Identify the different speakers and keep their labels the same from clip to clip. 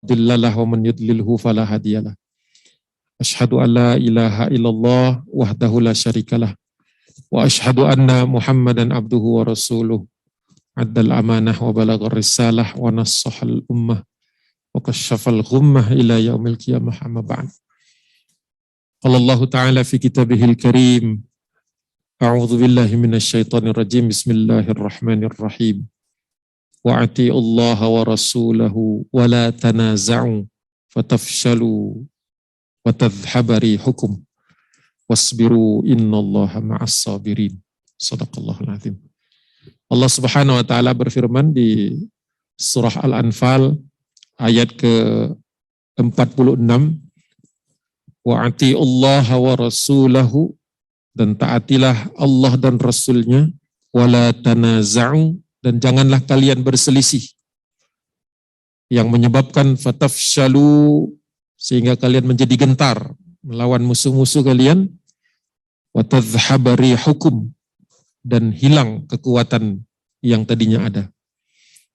Speaker 1: dillalah wa man yudlilhu fala hadiyalah. Asyhadu an la ilaha illallah wahdahu la syarikalah wa asyhadu anna Muhammadan abduhu wa rasuluh addal amanah wa balaghar risalah wa nassahal ummah wa kasyafal ghummah ila yaumil qiyamah amma ba'd. Qala Allah ta'ala fi kitabihil karim a'udzu billahi minasyaitonir rajim bismillahirrahmanirrahim wa atiullaha wa rasulahu wa la tanaza'u fatafshalu wa tadhhaba rihukum wasbiru innallaha ma'as sabirin. Shadaqallahul azim. Allah Subhanahu wa taala berfirman di surah Al-Anfal ayat ke-46, wa atiullaha wa rasulahu, dan taatilah Allah dan Rasulnya, wala tanaza'u, dan janganlah kalian berselisih yang menyebabkan fatafshalu, sehingga kalian menjadi gentar melawan musuh-musuh kalian, wa tadhhaba rihukum, dan hilang kekuatan yang tadinya ada.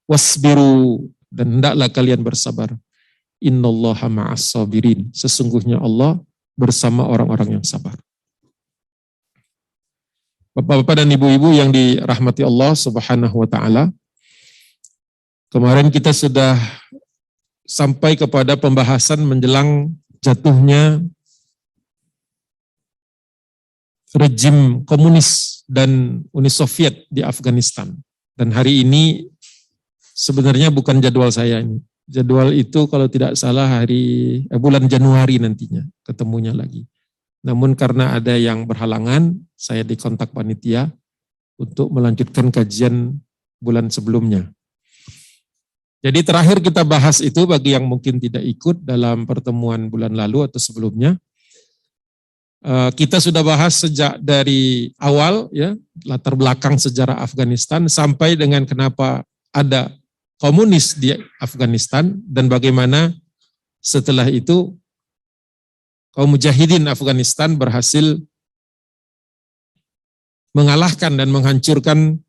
Speaker 1: Wasbiru, dan hendaklah kalian bersabar. Innallaha ma'as sabirin, sesungguhnya Allah bersama orang-orang yang sabar. Bapak-bapak dan ibu-ibu yang dirahmati Allah Subhanahu wa taala, kemarin kita sudah sampai kepada pembahasan menjelang jatuhnya rejim komunis dan Uni Soviet di Afghanistan. Dan hari ini sebenarnya bukan jadwal saya ini. Jadwal itu kalau tidak salah bulan Januari nantinya ketemunya lagi. Namun karena ada yang berhalangan, saya dikontak panitia untuk melanjutkan kajian bulan sebelumnya. Jadi terakhir kita bahas itu, bagi yang mungkin tidak ikut dalam pertemuan bulan lalu atau sebelumnya, kita sudah bahas sejak dari awal, ya, latar belakang sejarah Afghanistan sampai dengan kenapa ada komunis di Afghanistan dan bagaimana setelah itu kaum mujahidin Afghanistan berhasil mengalahkan dan menghancurkan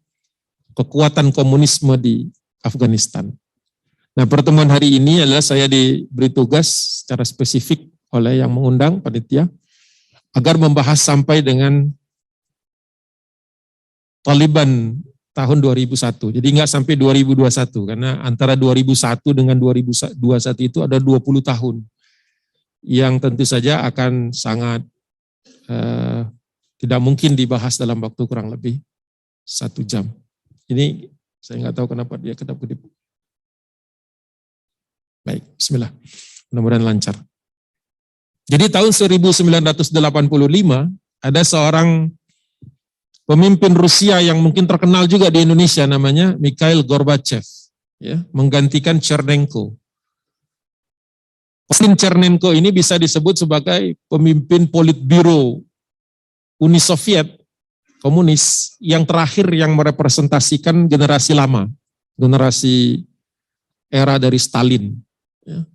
Speaker 1: kekuatan komunisme di Afghanistan. Nah, pertemuan hari ini adalah saya diberi tugas secara spesifik oleh yang mengundang panitia agar membahas sampai dengan Taliban tahun 2001. Jadi enggak sampai 2021, karena antara 2001 dengan 2021 itu ada 20 tahun yang tentu saja akan sangat tidak mungkin dibahas dalam waktu kurang lebih 1 jam. Ini saya nggak tahu kenapa dia kedap-kedip. Baik, bismillah. Mudah-mudahan lancar. Jadi tahun 1985 ada seorang pemimpin Rusia yang mungkin terkenal juga di Indonesia, namanya Mikhail Gorbachev, ya, menggantikan Chernenko. Chernenko ini bisa disebut sebagai pemimpin Politbiro Uni Soviet komunis yang terakhir yang merepresentasikan generasi lama, generasi era dari Stalin. Ya.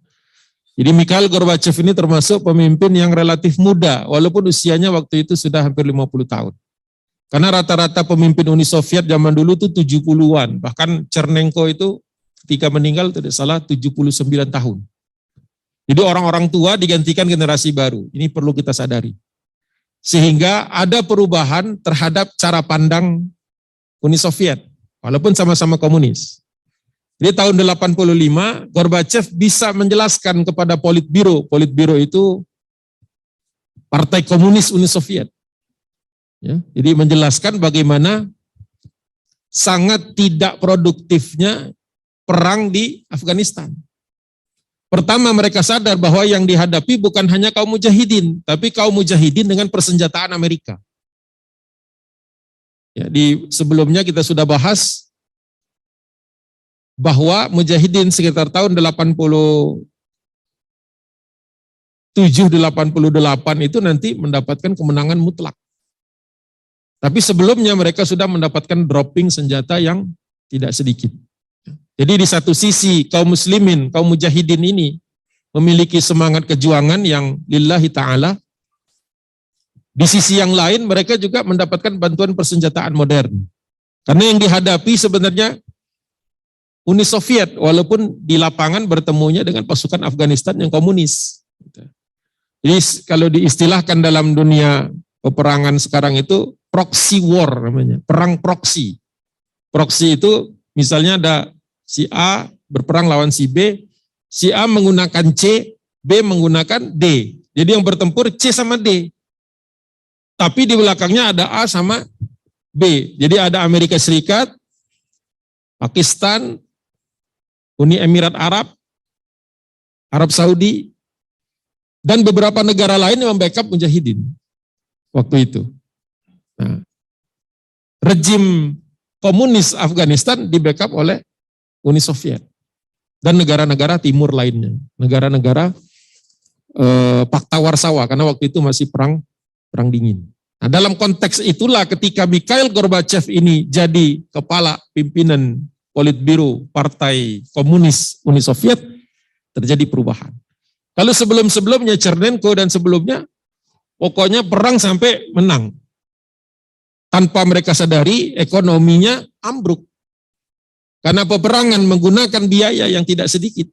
Speaker 1: Jadi Mikhail Gorbachev ini termasuk pemimpin yang relatif muda, walaupun usianya waktu itu sudah hampir 50 tahun. Karena rata-rata pemimpin Uni Soviet zaman dulu itu 70-an, bahkan Chernenko itu ketika meninggal tidak salah 79 tahun. Jadi orang-orang tua digantikan generasi baru, ini perlu kita sadari. Sehingga ada perubahan terhadap cara pandang Uni Soviet, walaupun sama-sama komunis. Jadi tahun 85, Gorbachev bisa menjelaskan kepada Politbiro itu Partai Komunis Uni Soviet. Ya, jadi menjelaskan bagaimana sangat tidak produktifnya perang di Afghanistan. Pertama, mereka sadar bahwa yang dihadapi bukan hanya kaum mujahidin, tapi kaum mujahidin dengan persenjataan Amerika. Ya, di sebelumnya kita sudah bahas bahwa mujahidin sekitar tahun 87-88 itu nanti mendapatkan kemenangan mutlak. Tapi sebelumnya mereka sudah mendapatkan dropping senjata yang tidak sedikit. Jadi di satu sisi kaum muslimin, kaum mujahidin ini memiliki semangat kejuangan yang lillahi ta'ala. Di sisi yang lain mereka juga mendapatkan bantuan persenjataan modern. Karena yang dihadapi sebenarnya Uni Soviet, walaupun di lapangan bertemunya dengan pasukan Afghanistan yang komunis. Jadi kalau diistilahkan dalam dunia peperangan sekarang itu proxy war namanya, perang proxy. Proxy itu misalnya ada si A berperang lawan si B, si A menggunakan C, B menggunakan D. Jadi yang bertempur C sama D. Tapi di belakangnya ada A sama B. Jadi ada Amerika Serikat, Pakistan, Uni Emirat Arab, Arab Saudi, dan beberapa negara lain yang membackup mujahidin waktu itu. Nah, rejim komunis Afghanistan di-backup oleh Uni Soviet dan negara-negara timur lainnya, negara-negara Pakta Warsawa, karena waktu itu masih perang dingin. Nah, dalam konteks itulah ketika Mikhail Gorbachev ini jadi kepala pimpinan Politbiro Partai Komunis Uni Soviet, terjadi perubahan. Kalau sebelum-sebelumnya Chernenko dan sebelumnya, pokoknya perang sampai menang. Tanpa mereka sadari, ekonominya ambruk. Karena peperangan menggunakan biaya yang tidak sedikit.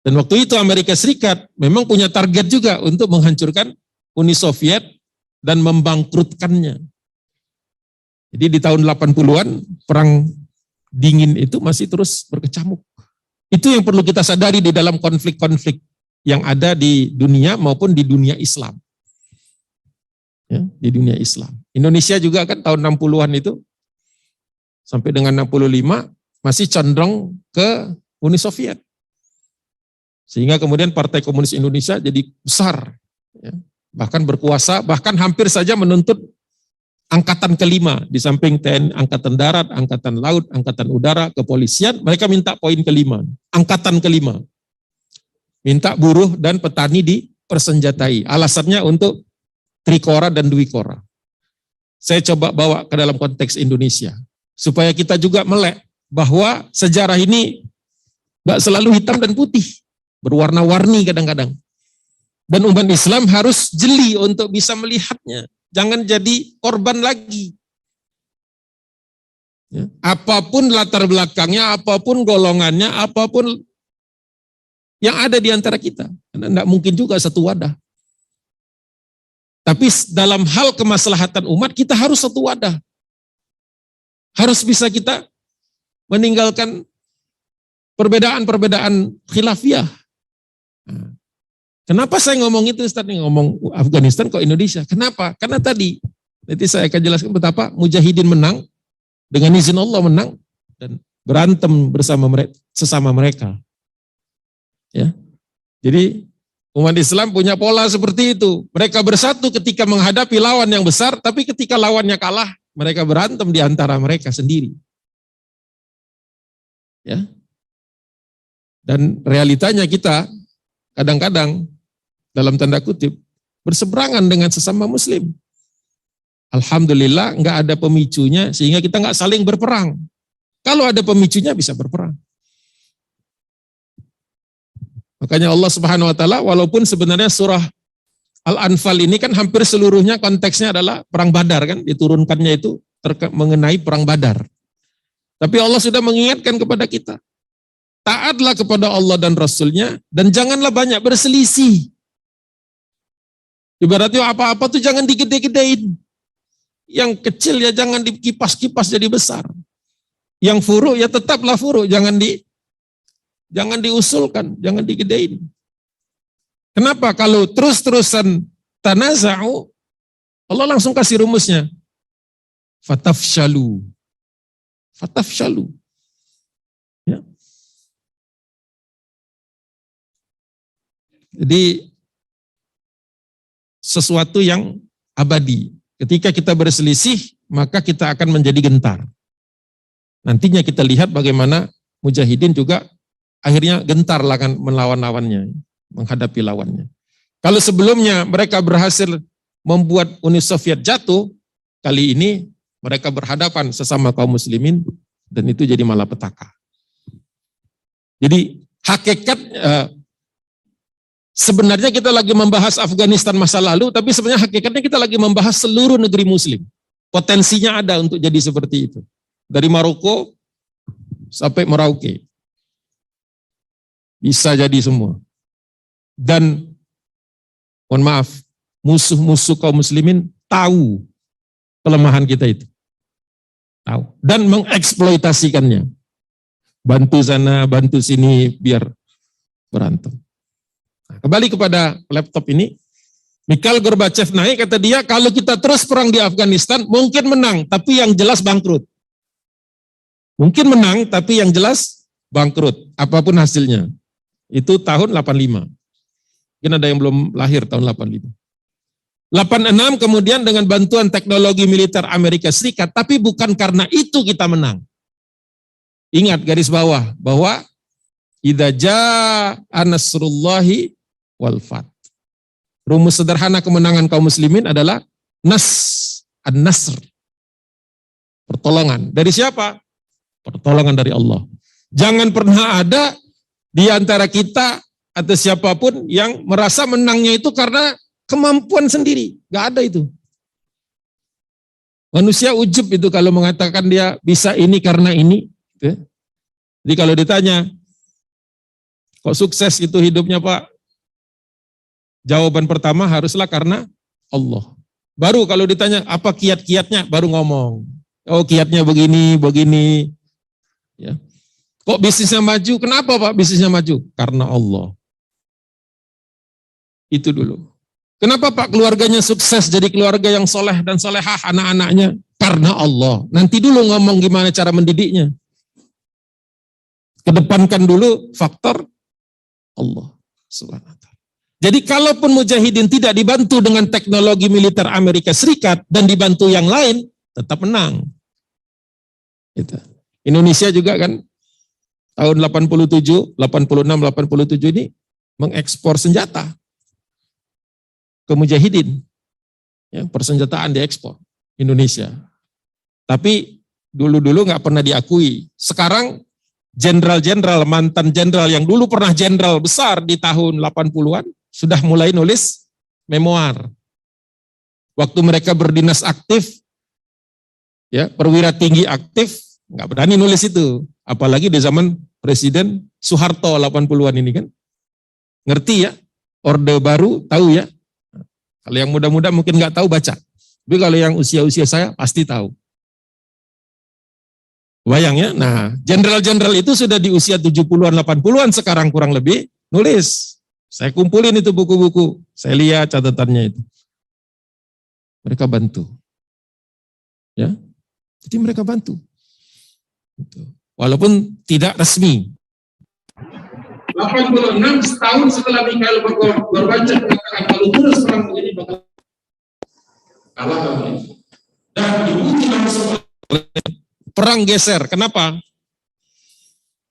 Speaker 1: Dan waktu itu Amerika Serikat memang punya target juga untuk menghancurkan Uni Soviet dan membangkrutkannya. Jadi di tahun 80-an, perang dingin itu masih terus berkecamuk. Itu yang perlu kita sadari di dalam konflik-konflik yang ada di dunia maupun di dunia Islam. Ya, di dunia Islam. Indonesia juga kan tahun 60-an itu sampai dengan 65 masih condong ke Uni Soviet. Sehingga kemudian Partai Komunis Indonesia jadi besar. Ya, bahkan berkuasa, bahkan hampir saja menuntut angkatan kelima, di samping TNI, Angkatan Darat, Angkatan Laut, Angkatan Udara, Kepolisian, mereka minta poin kelima, angkatan kelima. Minta buruh dan petani dipersenjatai. Alasannya untuk trikora dan dwikora. Saya coba bawa ke dalam konteks Indonesia, supaya kita juga melek bahwa sejarah ini gak selalu hitam dan putih, berwarna-warni kadang-kadang. Dan umat Islam harus jeli untuk bisa melihatnya. Jangan jadi korban lagi. Ya. Apapun latar belakangnya, apapun golongannya, apapun yang ada di antara kita. Karena tidak mungkin juga satu wadah. Tapi dalam hal kemaslahatan umat, kita harus satu wadah. Harus bisa kita meninggalkan perbedaan-perbedaan khilafiyah. Nah, kenapa saya ngomong itu, Ustaz? Ngomong Afghanistan kok Indonesia. Kenapa? Karena tadi, nanti saya akan jelaskan betapa mujahidin menang, dengan izin Allah menang, dan berantem bersama mereka, sesama mereka. Ya, jadi umat Islam punya pola seperti itu. Mereka bersatu ketika menghadapi lawan yang besar, tapi ketika lawannya kalah, mereka berantem di antara mereka sendiri. Ya, dan realitanya kita kadang-kadang dalam tanda kutip berseberangan dengan sesama Muslim. Alhamdulillah nggak ada pemicunya sehingga kita nggak saling berperang. Kalau ada pemicunya bisa berperang. Makanya Allah Subhanahu wa taala, walaupun sebenarnya surah Al-Anfal ini kan hampir seluruhnya konteksnya adalah perang Badar kan, diturunkannya itu mengenai perang Badar. Tapi Allah sudah mengingatkan kepada kita, taatlah kepada Allah dan Rasul-Nya dan janganlah banyak berselisih. Ibaratnya apa-apa tuh jangan digede-gedein. Yang kecil ya jangan dikipas-kipas jadi besar. Yang furu ya tetaplah furu, jangan diusulkan, jangan digedein. Kenapa? Kalau terus-terusan tanaza'u, Allah langsung kasih rumusnya. Fatafshalu. Fatafshalu. Ya. Jadi sesuatu yang abadi. Ketika kita berselisih, maka kita akan menjadi gentar. Nantinya kita lihat bagaimana mujahidin juga akhirnya gentar lah kan melawan-lawannya, menghadapi lawannya. Kalau sebelumnya mereka berhasil membuat Uni Soviet jatuh, kali ini mereka berhadapan sesama kaum muslimin dan itu jadi malapetaka. Jadi hakikat sebenarnya kita lagi membahas Afghanistan masa lalu, tapi sebenarnya hakikatnya kita lagi membahas seluruh negeri muslim. Potensinya ada untuk jadi seperti itu. Dari Maroko sampai Merauke. Bisa jadi semua. Dan mohon maaf, musuh-musuh kaum muslimin tahu kelemahan kita itu. Tahu. Dan mengeksploitasikannya. Bantu sana, bantu sini, biar berantem. Nah, kembali kepada laptop ini, Mikhail Gorbachev naik, kata dia, kalau kita terus perang di Afghanistan, mungkin menang, tapi yang jelas bangkrut. Mungkin menang, tapi yang jelas bangkrut, apapun hasilnya. Itu tahun 85. Mungkin ada yang belum lahir tahun 85. 86 kemudian dengan bantuan teknologi militer Amerika Serikat, tapi bukan karena itu kita menang. Ingat garis bawah, bahwa idza jaa nasrullahi wal fath. Rumus sederhana kemenangan kaum muslimin adalah an-nasr. Pertolongan. Dari siapa? Pertolongan dari Allah. Jangan pernah ada di antara kita atau siapapun yang merasa menangnya itu karena kemampuan sendiri. Gak ada itu. Manusia ujub itu kalau mengatakan dia bisa ini karena ini. Jadi kalau ditanya, kok sukses itu hidupnya Pak? Jawaban pertama haruslah karena Allah. Baru kalau ditanya apa kiat-kiatnya, baru ngomong. Oh kiatnya begini, begini. Ya. Kok bisnisnya maju? Kenapa Pak bisnisnya maju? Karena Allah. Itu dulu. Kenapa Pak keluarganya sukses jadi keluarga yang soleh dan solehah anak-anaknya? Karena Allah. Nanti dulu ngomong gimana cara mendidiknya. Kedepankan dulu faktor Allah Subhanahu wa ta'ala. Jadi kalaupun mujahidin tidak dibantu dengan teknologi militer Amerika Serikat dan dibantu yang lain, tetap menang. Gitu. Indonesia juga kan tahun 87, 86, 87 ini mengekspor senjata ke mujahidin. Ya, persenjataan diekspor Indonesia. Tapi dulu-dulu nggak pernah diakui. Sekarang jenderal-jenderal, mantan jenderal yang dulu pernah jenderal besar di tahun 80-an, sudah mulai nulis memoar. Waktu mereka berdinas aktif, ya perwira tinggi aktif, nggak berani nulis itu. Apalagi di zaman Presiden Soeharto 80-an ini kan. Ngerti ya, Orde Baru tahu ya. Kalau yang muda-muda mungkin nggak tahu baca. Tapi kalau yang usia-usia saya pasti tahu. Bayang ya, nah jenderal-jenderal itu sudah di usia 70-an, 80-an sekarang kurang lebih nulis. Saya kumpulin itu buku-buku, saya lihat catatannya itu. Mereka bantu. Ya, jadi mereka bantu. Walaupun tidak resmi. 86 setahun setelah Mikhail Gorbachev mengatakan kalau terus perang begini bakal kalah kami. Dan dibutuh langsung perang geser. Kenapa?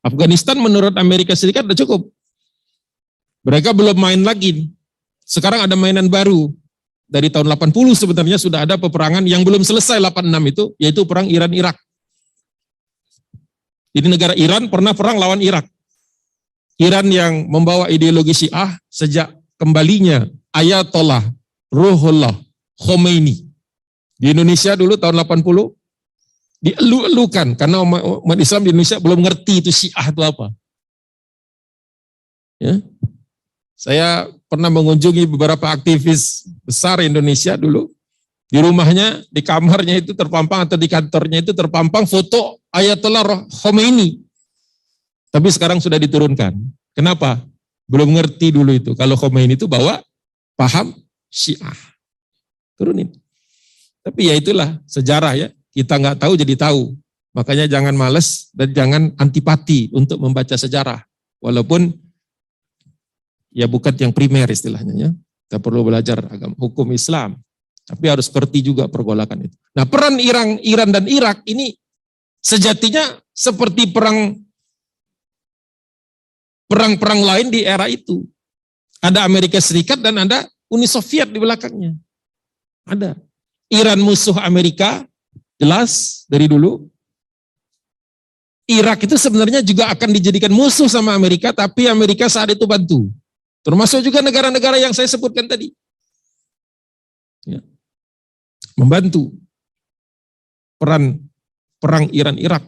Speaker 1: Afghanistan menurut Amerika Serikat sudah cukup. Mereka belum main lagi. Sekarang ada mainan baru. Dari tahun 80 sebenarnya sudah ada peperangan yang belum selesai 86 itu, yaitu perang Iran-Irak. Jadi negara Iran pernah perang lawan Irak. Iran yang membawa ideologi Syiah sejak kembalinya Ayatollah Ruhollah Khomeini. Di Indonesia dulu tahun 80 dielu-elukan karena umat Islam di Indonesia belum ngerti itu Syiah itu apa. Ya. Saya pernah mengunjungi beberapa aktivis besar Indonesia dulu. Di rumahnya, di kamarnya itu terpampang atau di kantornya itu terpampang foto Ayatollah Khomeini. Tapi sekarang sudah diturunkan. Kenapa? Belum ngerti dulu itu. Kalau Khomeini itu bawa paham Syiah. Turunin. Tapi ya itulah sejarah ya. Kita nggak tahu jadi tahu. Makanya jangan males dan jangan antipati untuk membaca sejarah. Walaupun ya bukan yang primer istilahnya ya. Kita perlu belajar agama hukum Islam. Tapi harus ngerti juga pergolakan itu. Nah peran Iran dan Irak ini sejatinya seperti perang-perang lain di era itu. Ada Amerika Serikat dan ada Uni Soviet di belakangnya. Ada. Iran musuh Amerika, jelas dari dulu. Irak itu sebenarnya juga akan dijadikan musuh sama Amerika, tapi Amerika saat itu bantu. Termasuk juga negara-negara yang saya sebutkan tadi. Ya. Membantu peran perang Iran-Irak.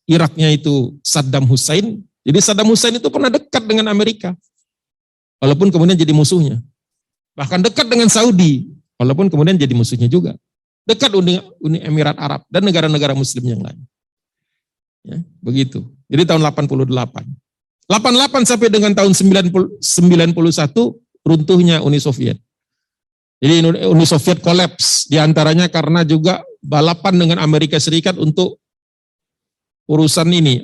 Speaker 1: Iraknya itu Saddam Hussein. Jadi Saddam Hussein itu pernah dekat dengan Amerika. Walaupun kemudian jadi musuhnya. Bahkan dekat dengan Saudi. Walaupun kemudian jadi musuhnya juga. Dekat Uni Emirat Arab dan negara-negara muslim yang lain. Ya, begitu. Jadi tahun 88. 88 sampai dengan tahun 91 runtuhnya Uni Soviet. Jadi Uni Soviet kolaps diantaranya karena juga balapan dengan Amerika Serikat untuk urusan ini,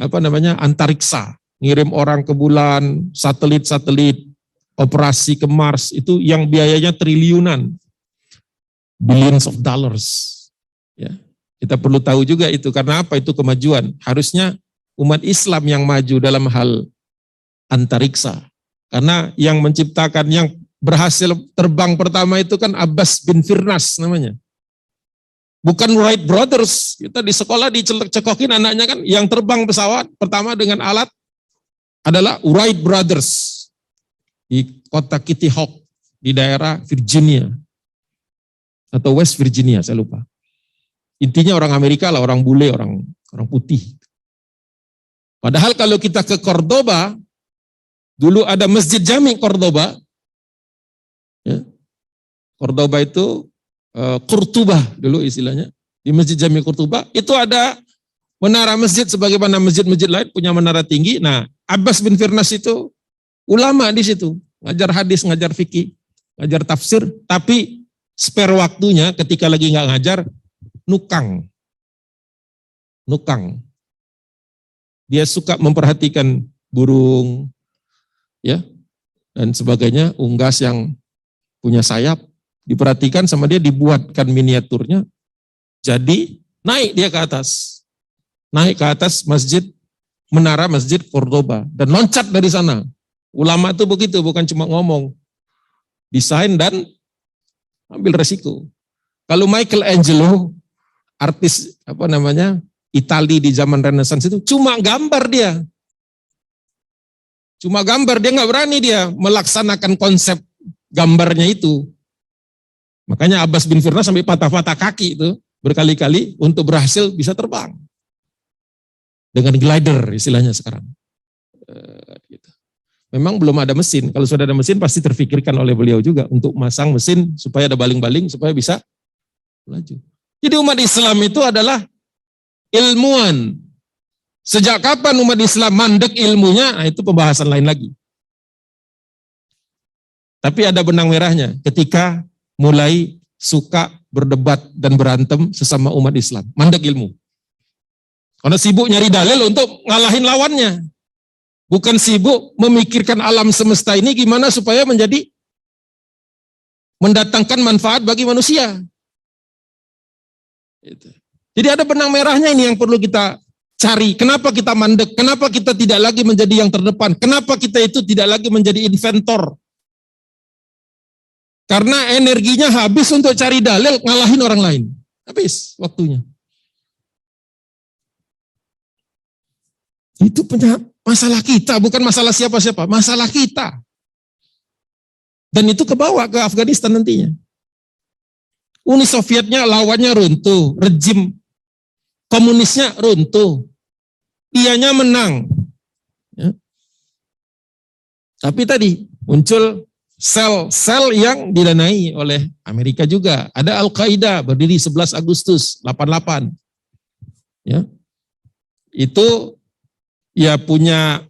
Speaker 1: antariksa, ngirim orang ke bulan, satelit-satelit, operasi ke Mars, itu yang biayanya triliunan. Billions of dollars. Ya, kita perlu tahu juga itu, karena apa itu kemajuan. Harusnya umat Islam yang maju dalam hal antariksa. Karena yang menciptakan, yang berhasil terbang pertama itu kan Abbas bin Firnas namanya. Bukan Wright Brothers. Kita di sekolah dicekokin anaknya kan, yang terbang pesawat pertama dengan alat adalah Wright Brothers. Di kota Kitty Hawk, di daerah Virginia. Atau West Virginia, saya lupa. Intinya orang Amerika lah, orang bule, orang putih. Padahal kalau kita ke Cordoba, dulu ada Masjid Jami Cordoba. Ya. Cordoba itu Kurtuba dulu istilahnya. Di Masjid Jami Kurtuba itu ada menara masjid sebagaimana masjid-masjid lain punya menara tinggi. Nah, Abbas bin Firnas itu ulama di situ, ngajar hadis, ngajar fikih, ngajar tafsir, tapi spare waktunya ketika lagi nggak ngajar, nukang. Dia suka memperhatikan burung, ya, dan sebagainya, unggas yang punya sayap, diperhatikan sama dia, dibuatkan miniaturnya, jadi naik dia ke atas. Naik ke atas menara masjid Cordoba, dan loncat dari sana. Ulama itu begitu, bukan cuma ngomong. Desain dan ambil resiko. Kalau Michelangelo, artis Itali di zaman Renaissance itu cuma gambar dia. Nggak berani dia melaksanakan konsep gambarnya itu. Makanya Abbas bin Firnas sampai patah-patah kaki itu berkali-kali untuk berhasil bisa terbang. Dengan glider istilahnya sekarang. Memang belum ada mesin. Kalau sudah ada mesin pasti terfikirkan oleh beliau juga untuk masang mesin supaya ada baling-baling supaya bisa melaju. Jadi umat Islam itu adalah ilmuwan. Sejak kapan umat Islam mandek ilmunya? Nah, itu pembahasan lain lagi. Tapi ada benang merahnya ketika mulai suka berdebat dan berantem sesama umat Islam. Mandek ilmu. Karena sibuk nyari dalil untuk ngalahin lawannya. Bukan sibuk memikirkan alam semesta ini gimana supaya mendatangkan manfaat bagi manusia. Jadi ada benang merahnya ini yang perlu kita cari. Kenapa kita mandek? Kenapa kita tidak lagi menjadi yang terdepan? Kenapa kita itu tidak lagi menjadi inventor? Karena energinya habis untuk cari dalil ngalahin orang lain. Habis waktunya. Itu masalah kita, bukan masalah siapa-siapa, masalah kita. Dan itu kebawa ke Afghanistan nantinya. Uni Sovietnya lawannya runtuh, rejim komunisnya runtuh, dianya menang. Ya. Tapi tadi muncul sel-sel yang didanai oleh Amerika juga. Ada Al-Qaeda berdiri 11 Agustus 88. Ya. Itu ya punya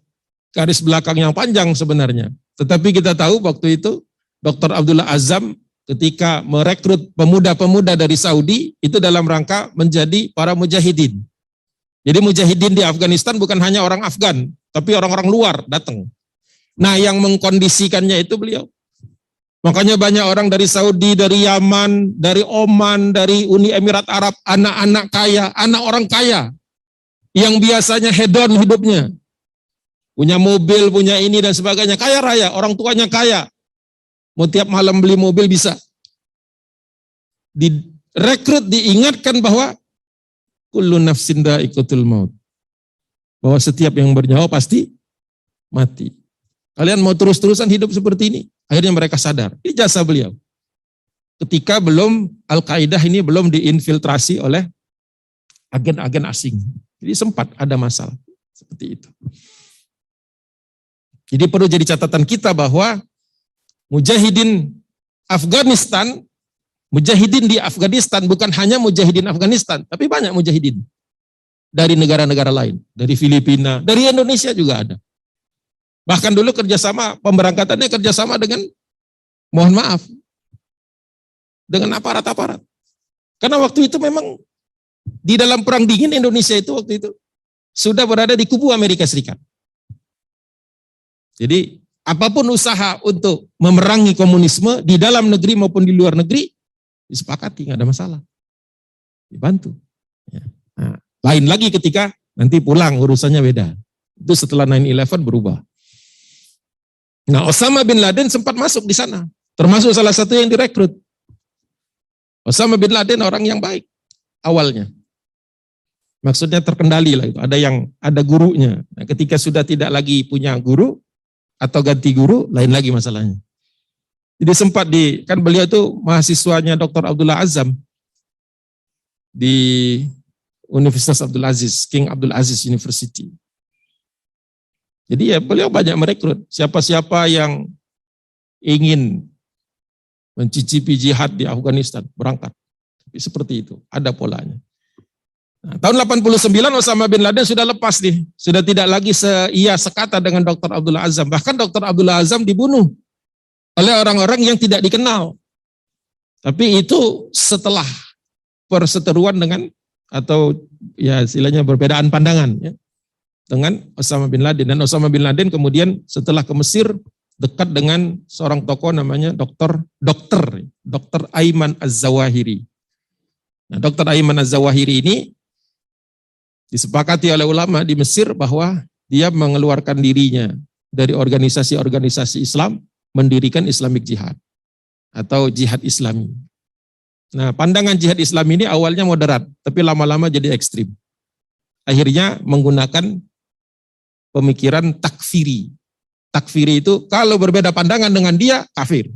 Speaker 1: garis belakang yang panjang sebenarnya. Tetapi kita tahu waktu itu Dr. Abdullah Azzam ketika merekrut pemuda-pemuda dari Saudi itu dalam rangka menjadi para mujahidin. Jadi mujahidin di Afghanistan bukan hanya orang Afgan, tapi orang-orang luar datang. Nah, yang mengkondisikannya itu beliau. Makanya banyak orang dari Saudi, dari Yaman, dari Oman, dari Uni Emirat Arab, anak-anak kaya, anak orang kaya yang biasanya hedon hidupnya, punya mobil, punya ini dan sebagainya, kaya raya, orang tuanya kaya, mau tiap malam beli mobil bisa. Direkrut, diingatkan bahwa kullu nafsin dha'iqatul maut, bahwa setiap yang bernyawa pasti mati. Kalian mau terus-terusan hidup seperti ini? Akhirnya mereka sadar. Ini jasa beliau. Ketika belum Al-Qaeda ini belum diinfiltrasi oleh agen-agen asing. Jadi sempat ada masalah seperti itu. Jadi perlu jadi catatan kita bahwa mujahidin Afghanistan, mujahidin di Afghanistan bukan hanya mujahidin Afghanistan, tapi banyak mujahidin dari negara-negara lain, dari Filipina, dari Indonesia juga ada. Bahkan dulu kerjasama, pemberangkatannya kerjasama dengan, mohon maaf, dengan aparat-aparat. Karena waktu itu memang di dalam perang dingin Indonesia itu waktu itu sudah berada di kubu Amerika Serikat. Jadi apapun usaha untuk memerangi komunisme di dalam negeri maupun di luar negeri disepakati, nggak ada masalah, dibantu. Nah, lain lagi ketika nanti pulang urusannya beda. Itu setelah 9/11 berubah. Nah, Osama bin Laden sempat masuk di sana, termasuk salah satu yang direkrut. Osama bin Laden orang yang baik awalnya. Maksudnya terkendali lah itu. Ada gurunya. Nah, ketika sudah tidak lagi punya guru atau ganti guru, lain lagi masalahnya. Jadi sempat kan beliau itu mahasiswanya Dr. Abdullah Azzam di Universitas Abdul Aziz, King Abdul Aziz University. Jadi ya beliau banyak merekrut siapa-siapa yang ingin mencicipi jihad di Afghanistan, berangkat. Tapi seperti itu, ada polanya. Nah, tahun 89 Osama bin Laden sudah lepas nih, sudah tidak lagi sekata dengan Dr. Abdullah Azzam. Bahkan Dr. Abdullah Azzam dibunuh oleh orang-orang yang tidak dikenal. Tapi itu setelah perseteruan dengan, atau ya istilahnya perbedaan pandangan ya, dengan Osama bin Laden. Dan Osama bin Laden kemudian setelah ke Mesir dekat dengan seorang tokoh namanya Dr. Ayman Az-Zawahiri. Nah, Dr. Ayman Az-Zawahiri ini disepakati oleh ulama di Mesir bahwa dia mengeluarkan dirinya dari organisasi-organisasi Islam, mendirikan Islamic Jihad atau jihad Islami. Nah, pandangan jihad Islam ini awalnya moderat, tapi lama-lama jadi ekstrim. Akhirnya menggunakan pemikiran takfiri. Takfiri itu kalau berbeda pandangan dengan dia, kafir.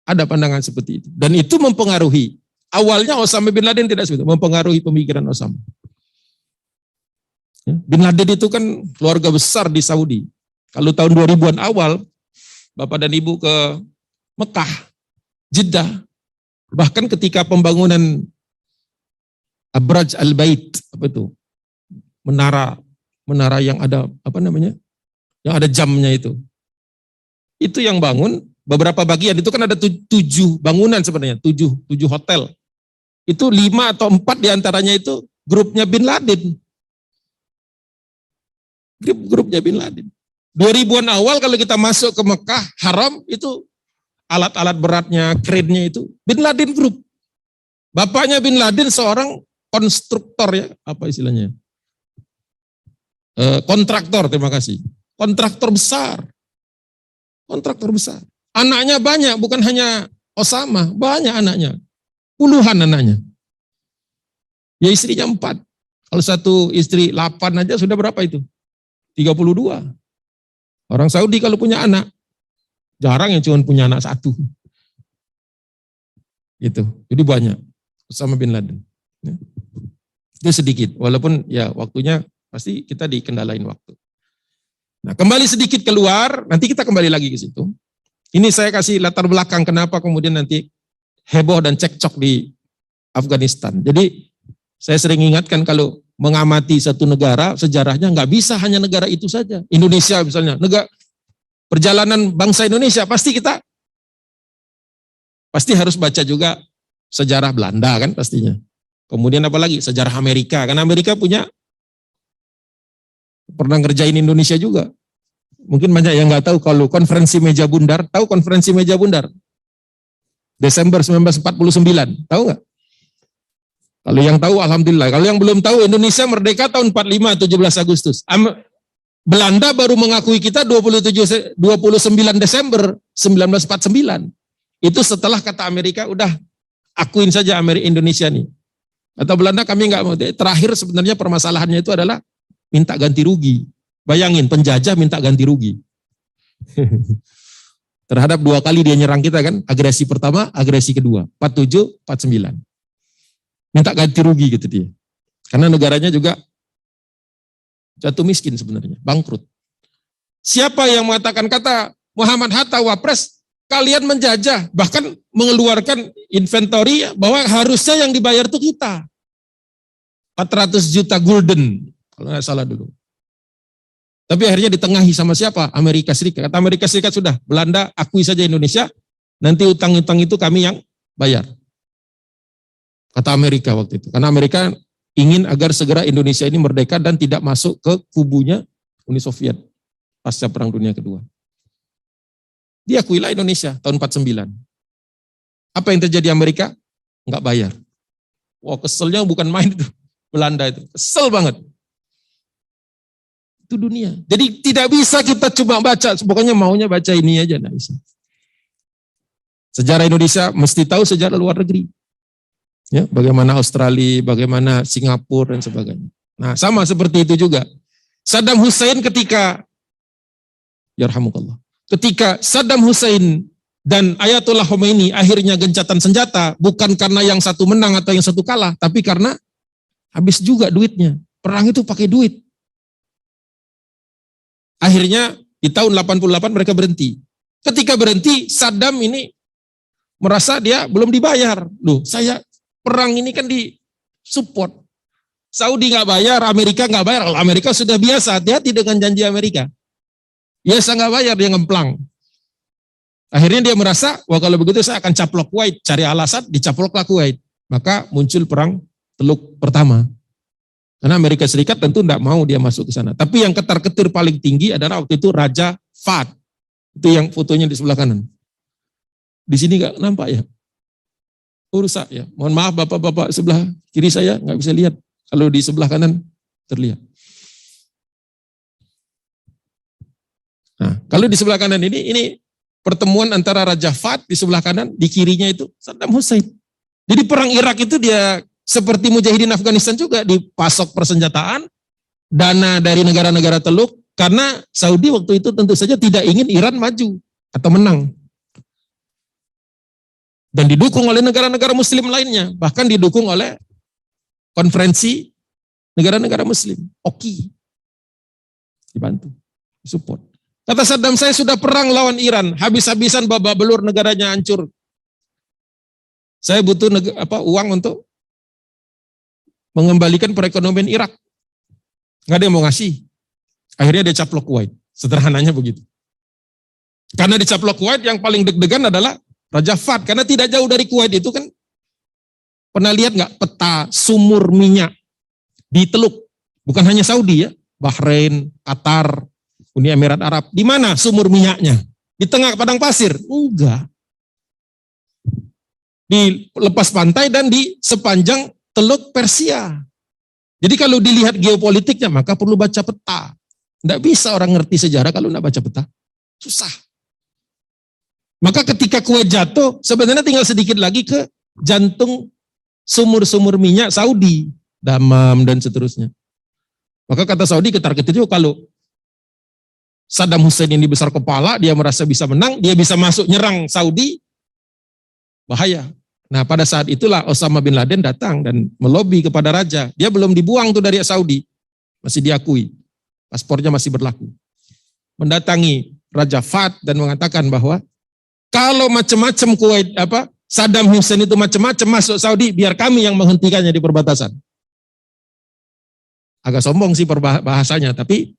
Speaker 1: Ada pandangan seperti itu. Dan itu mempengaruhi. Awalnya Osama bin Laden tidak seperti itu, mempengaruhi pemikiran Osama. Bin Laden itu kan keluarga besar di Saudi. Kalau tahun 2000-an awal, Bapak dan Ibu ke Mekah, Jeddah, bahkan ketika pembangunan Abraj al-Bait, apa itu? Menara yang ada yang ada jamnya itu yang bangun beberapa bagian, itu kan ada 7 bangunan sebenarnya, 7 hotel. Itu 5 atau 4 diantaranya itu grupnya Bin Laden. Grupnya Bin Laden. 2000-an awal kalau kita masuk ke Mekah, Haram, itu alat-alat beratnya, krennya itu Bin Laden Group. Bapaknya Bin Laden seorang konstruktor ya, apa istilahnya? Kontraktor, terima kasih. Kontraktor besar. Anaknya banyak, bukan hanya Osama, banyak anaknya. Puluhan anaknya. Ya istrinya 4. Kalau satu istri 8 aja sudah berapa itu? 32. Orang Saudi kalau punya anak, jarang yang cuma punya anak 1. Gitu. Jadi banyak. Osama bin Laden. Itu sedikit, walaupun ya waktunya pasti kita dikendalain waktu. Nah, kembali sedikit keluar, nanti kita kembali lagi ke situ. Ini saya kasih latar belakang kenapa kemudian nanti heboh dan cekcok di Afghanistan. Jadi saya sering ingatkan kalau mengamati satu negara, sejarahnya nggak bisa hanya negara itu saja. Indonesia misalnya, perjalanan bangsa Indonesia pasti harus baca juga sejarah Belanda kan pastinya. Kemudian apalagi sejarah Amerika, karena Amerika pernah ngerjain Indonesia juga. Mungkin banyak yang nggak tahu kalau konferensi meja bundar, tahu konferensi meja bundar? Desember 1949, tahu nggak? Kalau yang tahu alhamdulillah, kalau yang belum tahu Indonesia merdeka tahun 45 17 Agustus. Belanda baru mengakui kita 29 Desember 1949. Itu setelah kata Amerika udah akuin saja Indonesia nih. Atau Belanda kami nggak mau. Terakhir sebenarnya permasalahannya itu adalah minta ganti rugi. Bayangin penjajah minta ganti rugi. Terhadap 2 kali dia nyerang kita kan, agresi pertama, agresi kedua, 47, 49. Minta ganti rugi gitu dia. Karena negaranya juga jatuh miskin sebenarnya, bangkrut. Siapa yang mengatakan kata Muhammad Hatta Wapres, kalian menjajah, bahkan mengeluarkan inventory bahwa harusnya yang dibayar itu kita. 400 juta gulden, kalau nggak salah dulu. Tapi akhirnya ditengahi sama siapa? Amerika Serikat. Kata Amerika Serikat, sudah, Belanda akui saja Indonesia, nanti utang-utang itu kami yang bayar. Kata Amerika waktu itu. Karena Amerika ingin agar segera Indonesia ini merdeka dan tidak masuk ke kubunya Uni Soviet pasca Perang Dunia Kedua. Diakuilah Indonesia tahun 49. Apa yang terjadi Amerika? Enggak bayar. Wah, keselnya bukan main itu. Belanda itu. Kesel banget. Itu dunia. Jadi tidak bisa kita cuma baca, pokoknya maunya baca ini aja. Enggak bisa. Sejarah Indonesia mesti tahu sejarah luar negeri. Ya, bagaimana Australia, bagaimana Singapura dan sebagainya. Nah, sama seperti itu juga. Saddam Hussein ketika Saddam Hussein dan Ayatollah Khomeini akhirnya gencatan senjata, bukan karena yang satu menang atau yang satu kalah, tapi karena habis juga duitnya. Perang itu pakai duit. Akhirnya di tahun 88 mereka berhenti. Ketika berhenti, Saddam ini merasa dia belum dibayar. Loh, saya perang ini kan disupport. Saudi nggak bayar, Amerika nggak bayar. Kalau Amerika sudah biasa, hati-hati dengan janji Amerika. Biasa nggak bayar, dia ngemplang. Akhirnya dia merasa, wah kalau begitu saya akan caplok Kuwait. Cari alasan, dicaploklah Kuwait. Maka muncul perang Teluk pertama. Karena Amerika Serikat tentu tidak mau dia masuk ke sana. Tapi yang ketar-ketir paling tinggi adalah waktu itu Raja Fahd. Itu yang fotonya di sebelah kanan. Di sini nggak nampak ya? Rusak ya. Mohon maaf bapak-bapak sebelah kiri saya nggak bisa lihat. Kalau di sebelah kanan terlihat. Nah, kalau di sebelah kanan ini pertemuan antara Raja Fahd di sebelah kanan, di kirinya itu Saddam Hussein. Jadi perang Irak itu dia seperti Mujahidin Afghanistan juga, dipasok persenjataan, dana dari negara-negara Teluk, karena Saudi waktu itu tentu saja tidak ingin Iran maju atau menang. Dan didukung oleh negara-negara muslim lainnya, bahkan didukung oleh konferensi negara-negara muslim, OKI. Dibantu, support. Kata Saddam, saya sudah perang lawan Iran, habis-habisan babak belur, negaranya hancur. Saya butuh uang untuk mengembalikan perekonomian Irak. Nggak ada yang mau ngasih. Akhirnya dia caplok Kuwait. Sederhananya begitu. Karena dicaplok Kuwait, yang paling deg-degan adalah Raja Fahd. Karena tidak jauh dari Kuwait itu kan, pernah lihat nggak peta sumur minyak di Teluk? Bukan hanya Saudi ya, Bahrain, Qatar, Uni Emirat Arab. Di mana sumur minyaknya? Di tengah padang pasir? Enggak. Di lepas pantai dan di sepanjang Teluk Persia. Jadi kalau dilihat geopolitiknya, maka perlu baca peta. Tidak bisa orang ngerti sejarah kalau tidak baca peta. Susah. Maka ketika Kuwait jatuh, sebenarnya tinggal sedikit lagi ke jantung sumur-sumur minyak Saudi. Damam dan seterusnya. Maka kata Saudi, ketar-ketir juga kalau Saddam Hussein ini besar kepala, dia merasa bisa menang, dia bisa masuk nyerang Saudi, bahaya. Nah pada saat itulah Osama bin Laden datang dan melobi kepada raja. Dia belum dibuang tuh dari Saudi, masih diakui, paspornya masih berlaku. Mendatangi Raja Fahd dan mengatakan bahwa kalau macam-macam Kuwait Saddam Hussein itu macam-macam masuk Saudi, biar kami yang menghentikannya di perbatasan. Agak sombong sih bahasanya, tapi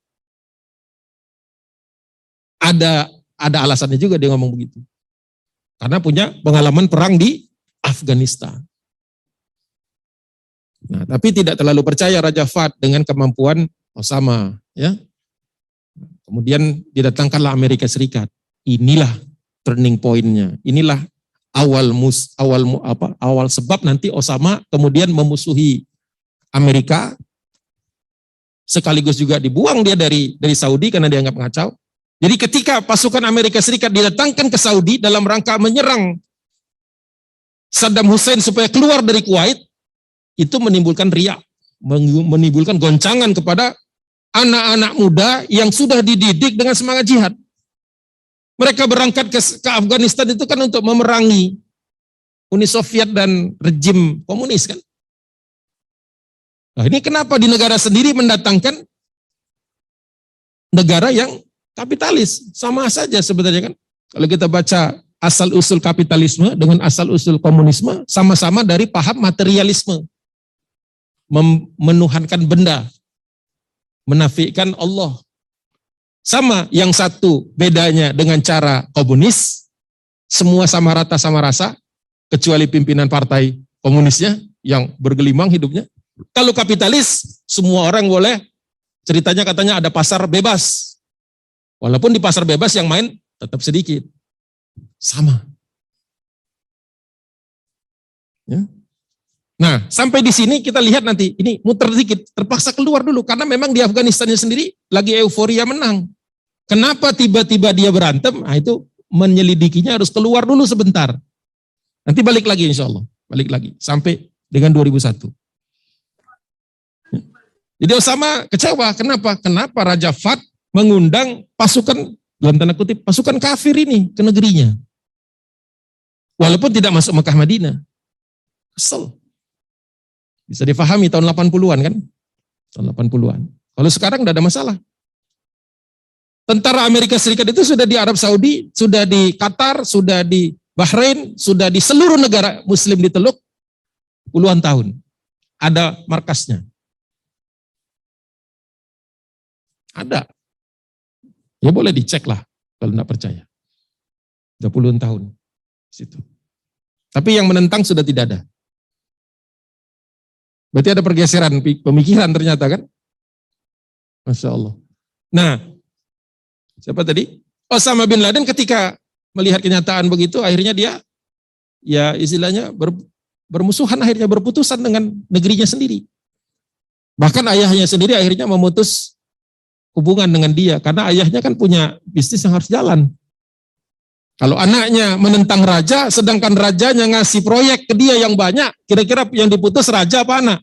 Speaker 1: ada alasannya juga dia ngomong begitu. Karena punya pengalaman perang di Afghanistan. Nah, tapi tidak terlalu percaya Raja Fahd dengan kemampuan Osama, ya. Kemudian didatangkanlah Amerika Serikat. Inilah turning point-nya. Inilah awal sebab nanti Osama kemudian memusuhi Amerika, sekaligus juga dibuang dia dari Saudi karena dianggap ngacau. Jadi ketika pasukan Amerika Serikat didatangkan ke Saudi dalam rangka menyerang Saddam Hussein supaya keluar dari Kuwait, itu menimbulkan riak, menimbulkan goncangan kepada anak-anak muda yang sudah dididik dengan semangat jihad. Mereka berangkat ke Afghanistan itu kan untuk memerangi Uni Soviet dan rejim komunis kan. Nah ini kenapa di negara sendiri mendatangkan negara yang kapitalis. Sama saja sebenarnya kan. Kalau kita baca asal-usul kapitalisme dengan asal-usul komunisme, sama-sama dari paham materialisme. Menuhankan benda, menafikan Allah. Sama, yang satu bedanya dengan cara komunis, semua sama rata sama rasa, kecuali pimpinan partai komunisnya yang bergelimang hidupnya. Kalau kapitalis, semua orang boleh, ceritanya katanya ada pasar bebas. Walaupun di pasar bebas yang main tetap sedikit. Sama. Ya. Nah, sampai di sini kita lihat nanti, ini muter dikit, terpaksa keluar dulu, karena memang di Afghanistannya sendiri lagi euforia menang. Kenapa tiba-tiba dia berantem? Nah itu menyelidikinya harus keluar dulu sebentar. Nanti balik lagi insya Allah, balik lagi, sampai dengan 2001. Jadi Osama kecewa, kenapa? Kenapa Raja Fat mengundang pasukan, dalam tanda kutip, pasukan kafir ini ke negerinya. Walaupun tidak masuk Mekah Madinah. Kesel. Bisa difahami tahun 80-an kan? Tahun 80-an. Kalau sekarang tidak ada masalah. Tentara Amerika Serikat itu sudah di Arab Saudi, sudah di Qatar, sudah di Bahrain, sudah di seluruh negara Muslim di Teluk puluhan tahun. Ada markasnya. Ada. Ya boleh dicek lah kalau tidak percaya. 20 tahun. Situ. Tapi yang menentang sudah tidak ada. Berarti ada pergeseran pemikiran ternyata kan? Masya Allah. Nah, siapa tadi? Osama bin Laden ketika melihat kenyataan begitu, akhirnya dia, ya istilahnya bermusuhan, akhirnya berputusan dengan negerinya sendiri. Bahkan ayahnya sendiri akhirnya memutus hubungan dengan dia, karena ayahnya kan punya bisnis yang harus jalan. Kalau anaknya menentang raja, sedangkan rajanya ngasih proyek ke dia yang banyak, kira-kira yang diputus raja apa anak?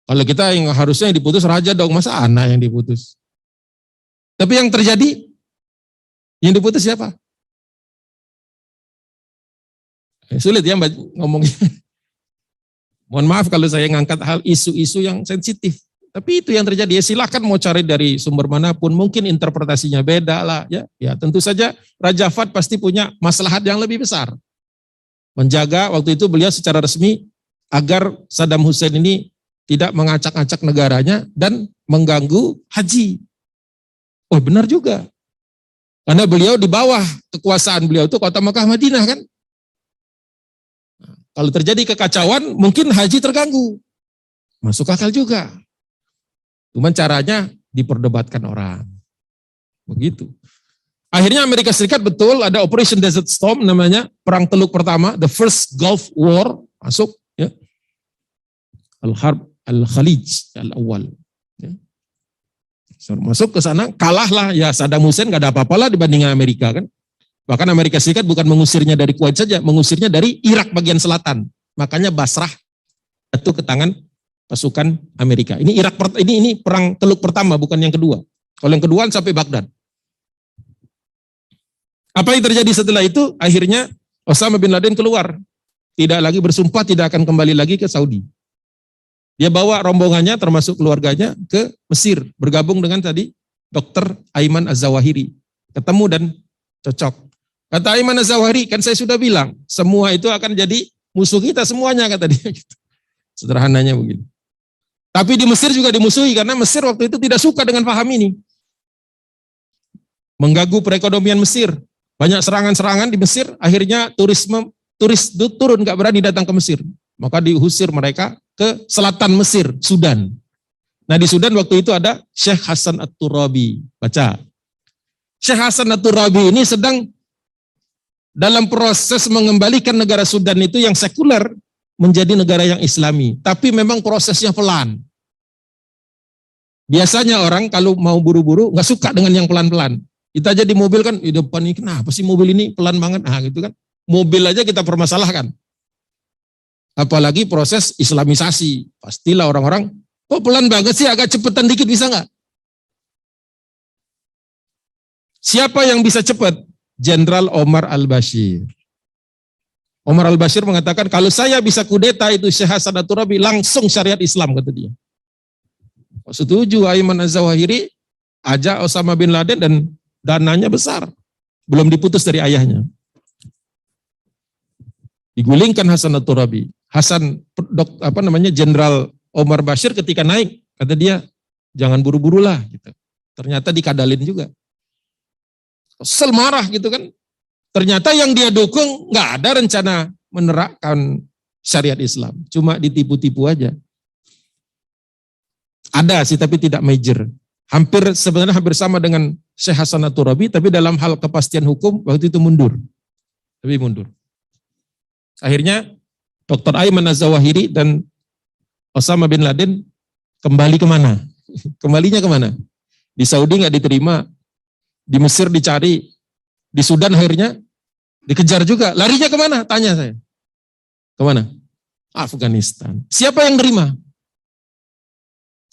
Speaker 1: Kalau kita yang harusnya yang diputus raja dong, masa anak yang diputus? Tapi yang terjadi, yang diputus siapa? Sulit ya ngomongnya. Mohon maaf kalau saya ngangkat hal isu-isu yang sensitif. Tapi itu yang terjadi, ya silakan mau cari dari sumber manapun, mungkin interpretasinya beda lah ya. Ya tentu saja Raja Fahd pasti punya maslahat yang lebih besar. Menjaga waktu itu beliau secara resmi agar Saddam Hussein ini tidak mengacak-acak negaranya dan mengganggu haji. Oh benar juga. Karena beliau di bawah kekuasaan beliau itu kota Mekah Madinah kan. Kalau terjadi kekacauan mungkin haji terganggu. Masuk akal juga. Cuman caranya diperdebatkan orang. Begitu. Akhirnya Amerika Serikat betul ada Operation Desert Storm namanya, perang Teluk pertama, the first Gulf War, masuk ya. Al-Harb Al-Khalij Al-Awwal. Ya. Masuk ke sana, kalahlah ya Saddam Hussein, gak ada apa-apalah dibandingkan Amerika kan. Bahkan Amerika Serikat bukan mengusirnya dari Kuwait saja, mengusirnya dari Irak bagian selatan. Makanya Basrah jatuh ke tangan pasukan Amerika. Ini Irak, ini perang Teluk pertama, bukan yang kedua. Kalau yang kedua sampai Baghdad. Apa yang terjadi setelah itu? Akhirnya Osama bin Laden keluar. Tidak lagi bersumpah, tidak akan kembali lagi ke Saudi. Dia bawa rombongannya termasuk keluarganya ke Mesir. Bergabung dengan tadi Dr. Ayman Az-Zawahiri. Ketemu dan cocok. Kata Ayman Az-Zawahiri, kan saya sudah bilang, semua itu akan jadi musuh kita semuanya, kata dia. Sederhananya begitu. Tapi di Mesir juga dimusuhi, karena Mesir waktu itu tidak suka dengan paham ini. Mengganggu perekonomian Mesir. Banyak serangan-serangan di Mesir, akhirnya turis turun, gak berani datang ke Mesir. Maka diusir mereka ke selatan Mesir, Sudan. Nah di Sudan waktu itu ada Syekh Hasan At-Turabi. Baca. Syekh Hasan At-Turabi ini sedang dalam proses mengembalikan negara Sudan itu yang sekuler menjadi negara yang Islami. Tapi memang prosesnya pelan. Biasanya orang kalau mau buru-buru nggak suka dengan yang pelan-pelan. Kita aja di mobil kan, di depan ini kenapa sih mobil ini pelan banget? Ah gitu kan. Mobil aja kita permasalahkan. Apalagi proses Islamisasi. Pastilah orang-orang, kok pelan banget sih, agak cepetan dikit bisa nggak? Siapa yang bisa cepat? Jenderal Omar Al-Bashir. Omar Al-Bashir mengatakan, kalau saya bisa kudeta itu Syekh Hasan At-Turabi, langsung syariat Islam, kata dia. Setuju Ayman Az-Zawahiri, ajak Osama bin Laden dan dananya besar. Belum diputus dari ayahnya. Digulingkan Hasan At-Turabi. Jenderal Omar Bashir ketika naik, kata dia, jangan buru-buru lah. Gitu. Ternyata dikadalin juga. Kesel marah gitu kan. Ternyata yang dia dukung nggak ada rencana menerapkan syariat Islam. Cuma ditipu-tipu aja. Ada sih tapi tidak major. Sebenarnya hampir sama dengan Syekh Hasan At-Turabi, tapi dalam hal kepastian hukum waktu itu mundur. Lebih mundur. Akhirnya Dr. Ayman Az-Zawahiri dan Osama bin Laden kembali kemana? Kembalinya kemana? Di Saudi nggak diterima, di Mesir dicari, di Sudan akhirnya dikejar juga. Larinya kemana? Tanya saya. Kemana? Afghanistan. Siapa yang nerima?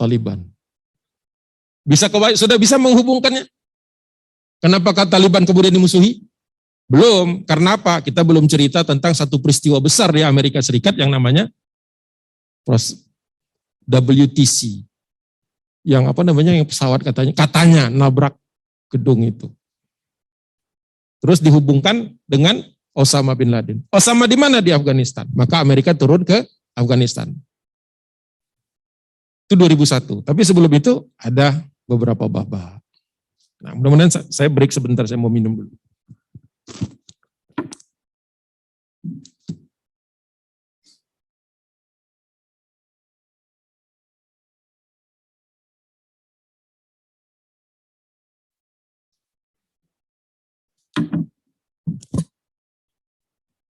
Speaker 1: Taliban. Sudah bisa menghubungkannya? Kenapa Taliban kemudian dimusuhi? Belum. Karena apa? Kita belum cerita tentang satu peristiwa besar di Amerika Serikat yang namanya WTC. Yang yang pesawat katanya nabrak gedung itu. Terus dihubungkan dengan Osama bin Laden. Osama di mana? Di Afghanistan. Maka Amerika turun ke Afghanistan. Itu 2001. Tapi sebelum itu ada beberapa babak. Nah, mudah-mudahan saya break sebentar, saya mau minum dulu.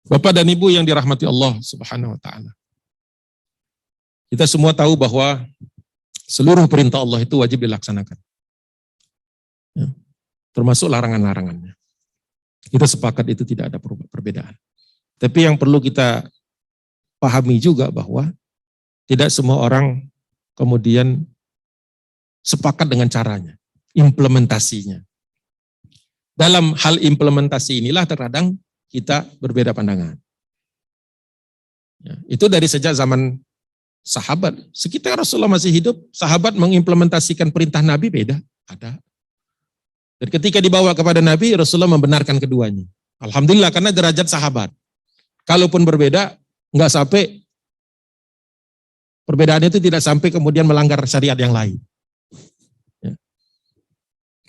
Speaker 1: Bapak dan Ibu yang dirahmati Allah Subhanahu wa taala. Kita semua tahu bahwa seluruh perintah Allah itu wajib dilaksanakan. Ya, termasuk larangan-larangannya. Kita sepakat itu tidak ada perbedaan. Tapi yang perlu kita pahami juga bahwa tidak semua orang kemudian sepakat dengan caranya, implementasinya. Dalam hal implementasi inilah terkadang kita berbeda pandangan. Ya, itu dari sejak zaman sahabat. Sekitar Rasulullah masih hidup, sahabat mengimplementasikan perintah Nabi beda. Ada. Dan ketika dibawa kepada Nabi, Rasulullah membenarkan keduanya. Alhamdulillah karena derajat sahabat. Kalaupun berbeda, enggak sampai, perbedaannya itu tidak sampai kemudian melanggar syariat yang lain. Ya.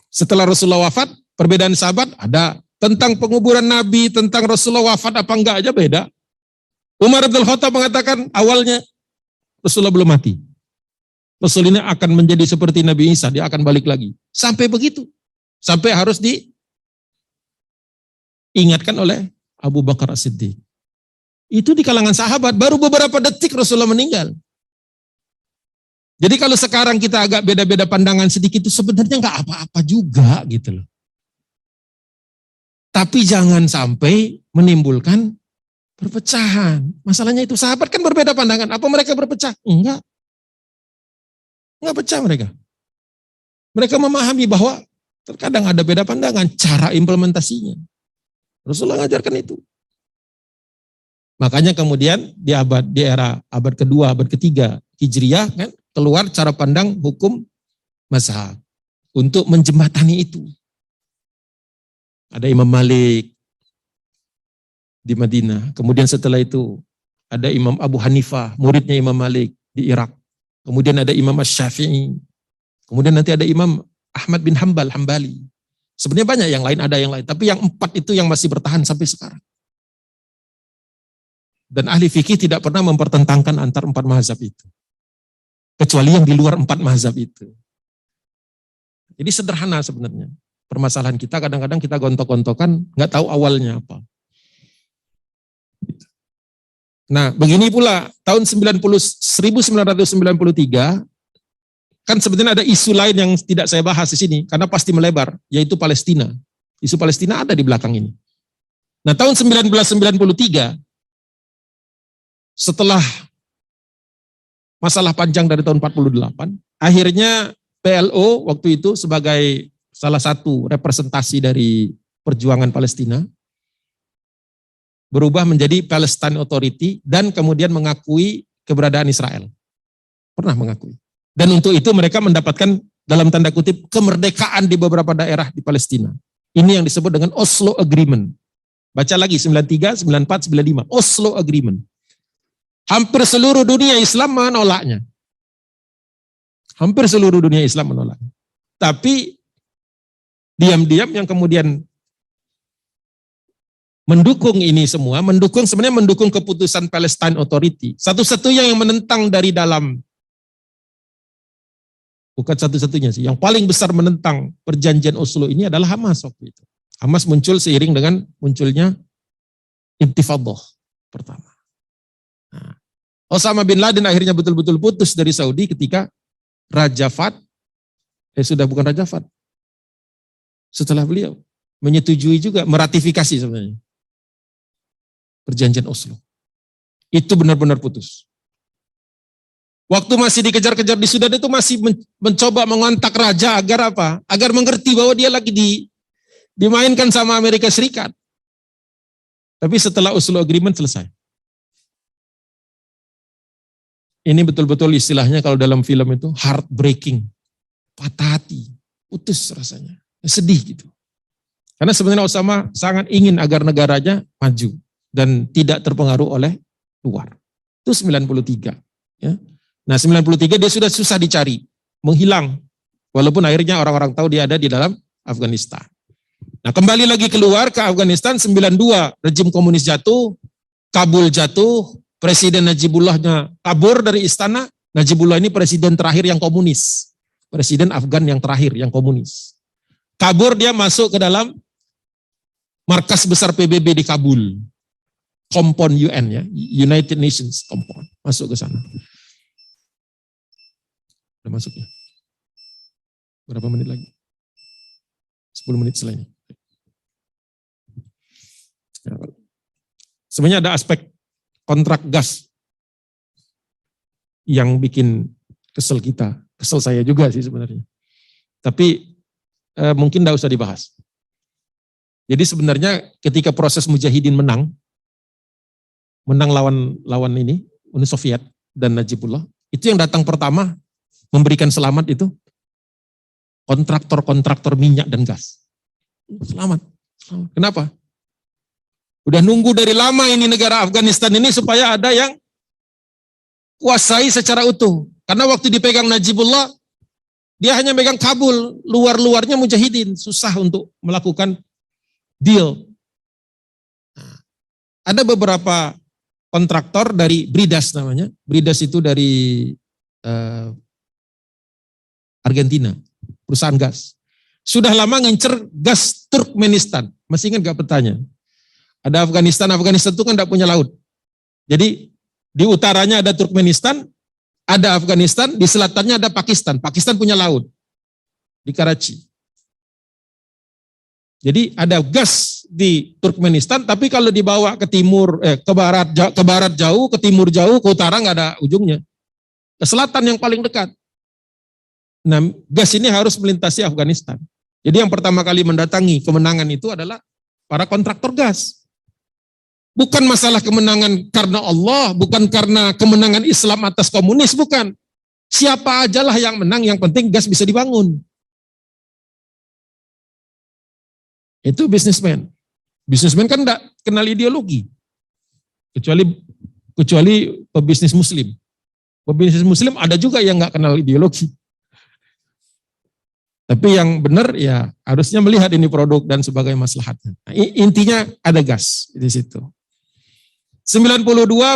Speaker 1: Setelah Rasulullah wafat, perbedaan sahabat ada. Tentang penguburan Nabi, tentang Rasulullah wafat apa enggak aja beda. Umar bin Khattab mengatakan awalnya Rasulullah belum mati. Rasul ini akan menjadi seperti Nabi Isa, dia akan balik lagi. Sampai begitu. Sampai harus diingatkan oleh Abu Bakar As-Siddiq. Itu di kalangan sahabat, baru beberapa detik Rasulullah meninggal. Jadi kalau sekarang kita agak beda-beda pandangan sedikit itu sebenarnya enggak apa-apa juga gitu loh. Tapi jangan sampai menimbulkan perpecahan. Masalahnya itu sahabat kan berbeda pandangan. Apa mereka berpecah? Enggak. Enggak pecah mereka. Mereka memahami bahwa terkadang ada beda pandangan. Cara implementasinya. Rasulullah mengajarkan itu. Makanya kemudian di era abad kedua, abad ketiga Hijriyah kan keluar cara pandang hukum mazhab. Untuk menjembatani itu. Ada Imam Malik di Madinah. Kemudian setelah itu ada Imam Abu Hanifah, muridnya Imam Malik di Irak. Kemudian ada Imam Asy-Syafi'i. Kemudian nanti ada Imam Ahmad bin Hambali. Sebenarnya banyak yang lain, ada yang lain. Tapi yang 4 itu yang masih bertahan sampai sekarang. Dan ahli fikih tidak pernah mempertentangkan antar 4 mazhab itu. Kecuali yang di luar 4 mazhab itu. Jadi sederhana sebenarnya. Permasalahan kita kadang-kadang kita gontok-gontokan, nggak tahu awalnya apa. Nah, begini pula tahun 1993 kan sebenarnya ada isu lain yang tidak saya bahas di sini karena pasti melebar, yaitu Palestina. Isu Palestina ada di belakang ini. Nah, tahun 1993 setelah masalah panjang dari tahun 48, akhirnya PLO waktu itu sebagai salah satu representasi dari perjuangan Palestina, berubah menjadi Palestine Authority dan kemudian mengakui keberadaan Israel. Pernah mengakui. Dan untuk itu mereka mendapatkan dalam tanda kutip kemerdekaan di beberapa daerah di Palestina. Ini yang disebut dengan Oslo Agreement. Baca lagi 93, 94, 95. Oslo Agreement. Hampir seluruh dunia Islam menolaknya. Hampir seluruh dunia Islam menolaknya. Tapi diam-diam yang kemudian mendukung ini semua, sebenarnya mendukung keputusan Palestine Authority. Satu-satunya yang menentang dari dalam, bukan satu-satunya sih, yang paling besar menentang perjanjian Oslo ini adalah Hamas waktu itu. Hamas muncul seiring dengan munculnya Intifadah pertama. Nah, Osama bin Laden akhirnya betul-betul putus dari Saudi ketika Raja Fahd, sudah bukan Raja Fahd, setelah beliau menyetujui juga, meratifikasi sebenarnya perjanjian Oslo. Itu benar-benar putus. Waktu masih dikejar-kejar di Sudan itu masih mencoba mengontak raja agar apa? Agar mengerti bahwa dia lagi dimainkan sama Amerika Serikat. Tapi setelah Oslo Agreement selesai. Ini betul-betul istilahnya kalau dalam film itu heartbreaking. Patah hati, putus rasanya. Sedih gitu. Karena sebenarnya Osama sangat ingin agar negaranya maju dan tidak terpengaruh oleh luar. Itu 93. Ya. Nah 93 dia sudah susah dicari, menghilang. Walaupun akhirnya orang-orang tahu dia ada di dalam Afghanistan. Nah kembali lagi keluar ke Afghanistan, 92 rejim komunis jatuh, Kabul jatuh, Presiden Najibullahnya kabur dari istana. Najibullah ini presiden terakhir yang komunis. Presiden Afgan yang terakhir yang komunis. Kabur, dia masuk ke dalam markas besar PBB di Kabul. Compound UN ya, United Nations Compound. Masuk ke sana. Udah masuk ya? Berapa menit lagi? 10 menit setelah ini. Sebenarnya ada aspek kontrak gas yang bikin kesel kita. Kesel saya juga sih sebenarnya. Tapi mungkin tidak usah dibahas. Jadi sebenarnya ketika proses Mujahidin menang lawan ini, Uni Soviet dan Najibullah, itu yang datang pertama memberikan selamat itu kontraktor minyak dan gas. Selamat. Kenapa? Udah nunggu dari lama ini negara Afghanistan ini supaya ada yang kuasai secara utuh. Karena waktu dipegang Najibullah, dia hanya megang Kabul, luar-luarnya Mujahidin. Susah untuk melakukan deal. Nah, ada beberapa kontraktor dari Bridas namanya. Bridas itu dari Argentina, perusahaan gas. Sudah lama ngincer gas Turkmenistan. Masih ingat gak petanya? Ada Afghanistan itu kan tidak punya laut. Jadi di utaranya ada Turkmenistan, ada Afghanistan, di selatannya ada Pakistan. Pakistan punya laut di Karachi. Jadi ada gas di Turkmenistan, tapi kalau dibawa ke timur, ke barat jauh, ke timur jauh, ke utara nggak ada ujungnya. Ke selatan yang paling dekat. Nah, gas ini harus melintasi Afghanistan. Jadi yang pertama kali mendatangi kemenangan itu adalah para kontraktor gas. Bukan masalah kemenangan karena Allah, bukan karena kemenangan Islam atas komunis, bukan. Siapa ajalah yang menang, yang penting gas bisa dibangun. Itu bisnismen. Bisnismen kan enggak kenal ideologi. Kecuali pebisnis muslim. Pebisnis muslim ada juga yang enggak kenal ideologi. Tapi yang benar ya harusnya melihat ini produk dan sebagai maslahatnya. Nah, intinya ada gas di situ. 92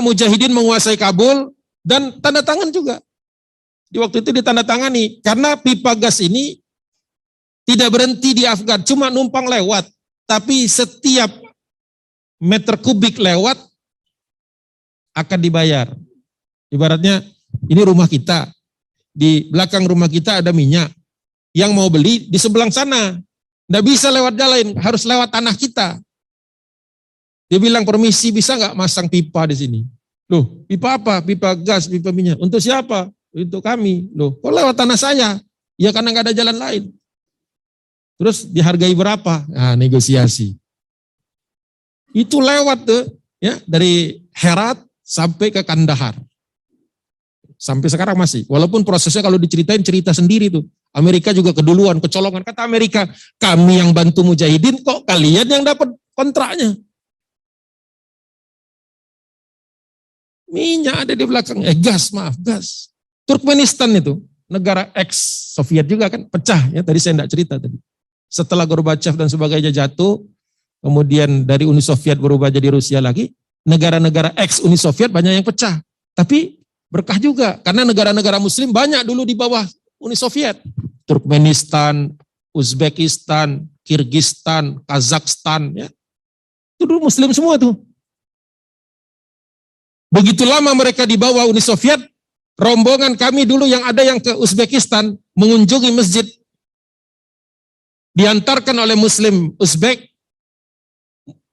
Speaker 1: Mujahidin menguasai Kabul dan tanda tangan juga. Di waktu itu ditandatangani karena pipa gas ini tidak berhenti di Afgan, cuma numpang lewat. Tapi setiap meter kubik lewat akan dibayar. Ibaratnya ini rumah kita, di belakang rumah kita ada minyak. Yang mau beli di sebelah sana. Nggak bisa lewat jalan, harus lewat tanah kita. Dia bilang, permisi bisa nggak masang pipa di sini? Loh, pipa apa? Pipa gas, pipa minyak. Untuk siapa? Untuk kami. Loh, kok lewat tanah saya? Ya karena nggak ada jalan lain. Terus dihargai berapa? Nah, negosiasi. Itu lewat tuh, ya dari Herat sampai ke Kandahar. Sampai sekarang masih. Walaupun prosesnya kalau diceritain cerita sendiri tuh. Amerika juga keduluan, kecolongan. Kata Amerika, kami yang bantu mujahidin kok kalian yang dapat kontraknya. Minyak ada di belakang. Gas. Turkmenistan itu, negara ex-Soviet juga kan, pecah ya. Tadi saya enggak cerita tadi. Setelah Gorbachev dan sebagainya jatuh, kemudian dari Uni Soviet berubah jadi Rusia lagi, negara-negara ex-Uni Soviet banyak yang pecah. Tapi berkah juga, karena negara-negara muslim banyak dulu di bawah Uni Soviet. Turkmenistan, Uzbekistan, Kirgistan, Kazakhstan, ya. Itu dulu muslim semua tuh. Begitu lama mereka di bawah Uni Soviet, rombongan kami dulu yang ada yang ke Uzbekistan, mengunjungi masjid, diantarkan oleh muslim Uzbek,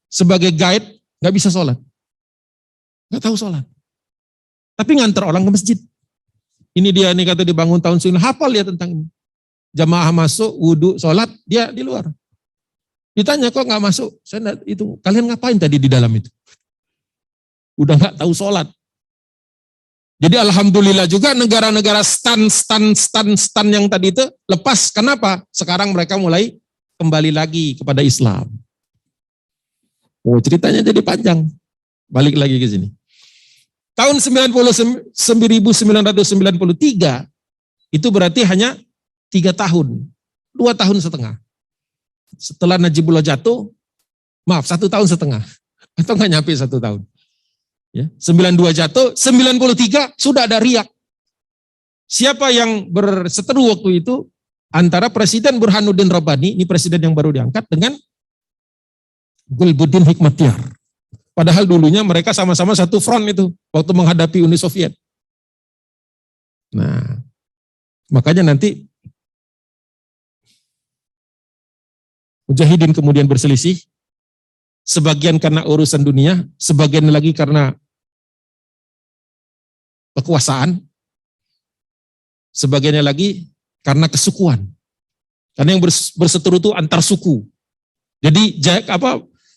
Speaker 1: sebagai guide, gak bisa sholat. Gak tahu sholat. Tapi ngantar orang ke masjid. Ini dia nih kata dibangun tahun 9, hafal dia tentang ini. Jamaah masuk, wudhu, sholat, dia di luar. Ditanya kok nggak masuk? Saya enggak, itu kalian ngapain tadi di dalam itu? Udah nggak tahu sholat. Jadi alhamdulillah juga negara-negara stan yang tadi itu lepas. Kenapa? Sekarang mereka mulai kembali lagi kepada Islam. Oh ceritanya jadi panjang. Balik lagi ke sini. Tahun 1993 itu berarti hanya 3 tahun, 2 tahun setengah. Setelah Najibullah jatuh, 1 tahun setengah, atau nggak nyampe 1 tahun. Ya, 92 jatuh, 93 sudah ada riak. Siapa yang berseteru waktu itu? Antara Presiden Burhanuddin Rabbani, ini presiden yang baru diangkat, dengan Gulbuddin Hikmatyar. Padahal dulunya mereka sama-sama satu front itu, waktu menghadapi Uni Soviet. Nah, makanya nanti Mujahidin kemudian berselisih, sebagian karena urusan dunia, sebagian lagi karena kekuasaan, sebagiannya lagi karena kesukuan. Karena yang berseteru itu antar suku. Jadi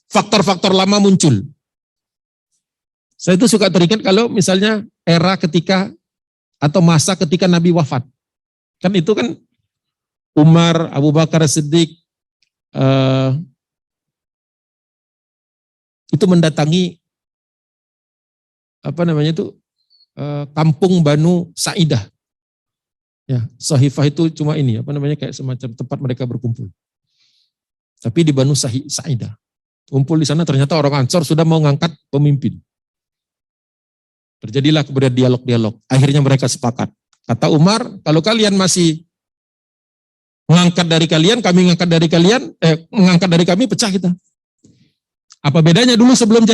Speaker 1: faktor-faktor lama muncul. Saya itu suka teringat kalau misalnya era ketika atau masa ketika Nabi wafat. Kan itu kan Umar, Abu Bakar Siddiq itu mendatangi kampung Banu Sa'idah. Ya, Sahifah itu cuma ini kayak semacam tempat mereka berkumpul. Tapi di Banu Sa'idah. Kumpul di sana ternyata orang Ansor sudah mau ngangkat pemimpin. Terjadilah kemudian dialog-dialog. Akhirnya mereka sepakat. Kata Umar, kalau kalian masih mengangkat dari kalian, kami mengangkat dari kami, pecah kita. Apa bedanya dulu sebelum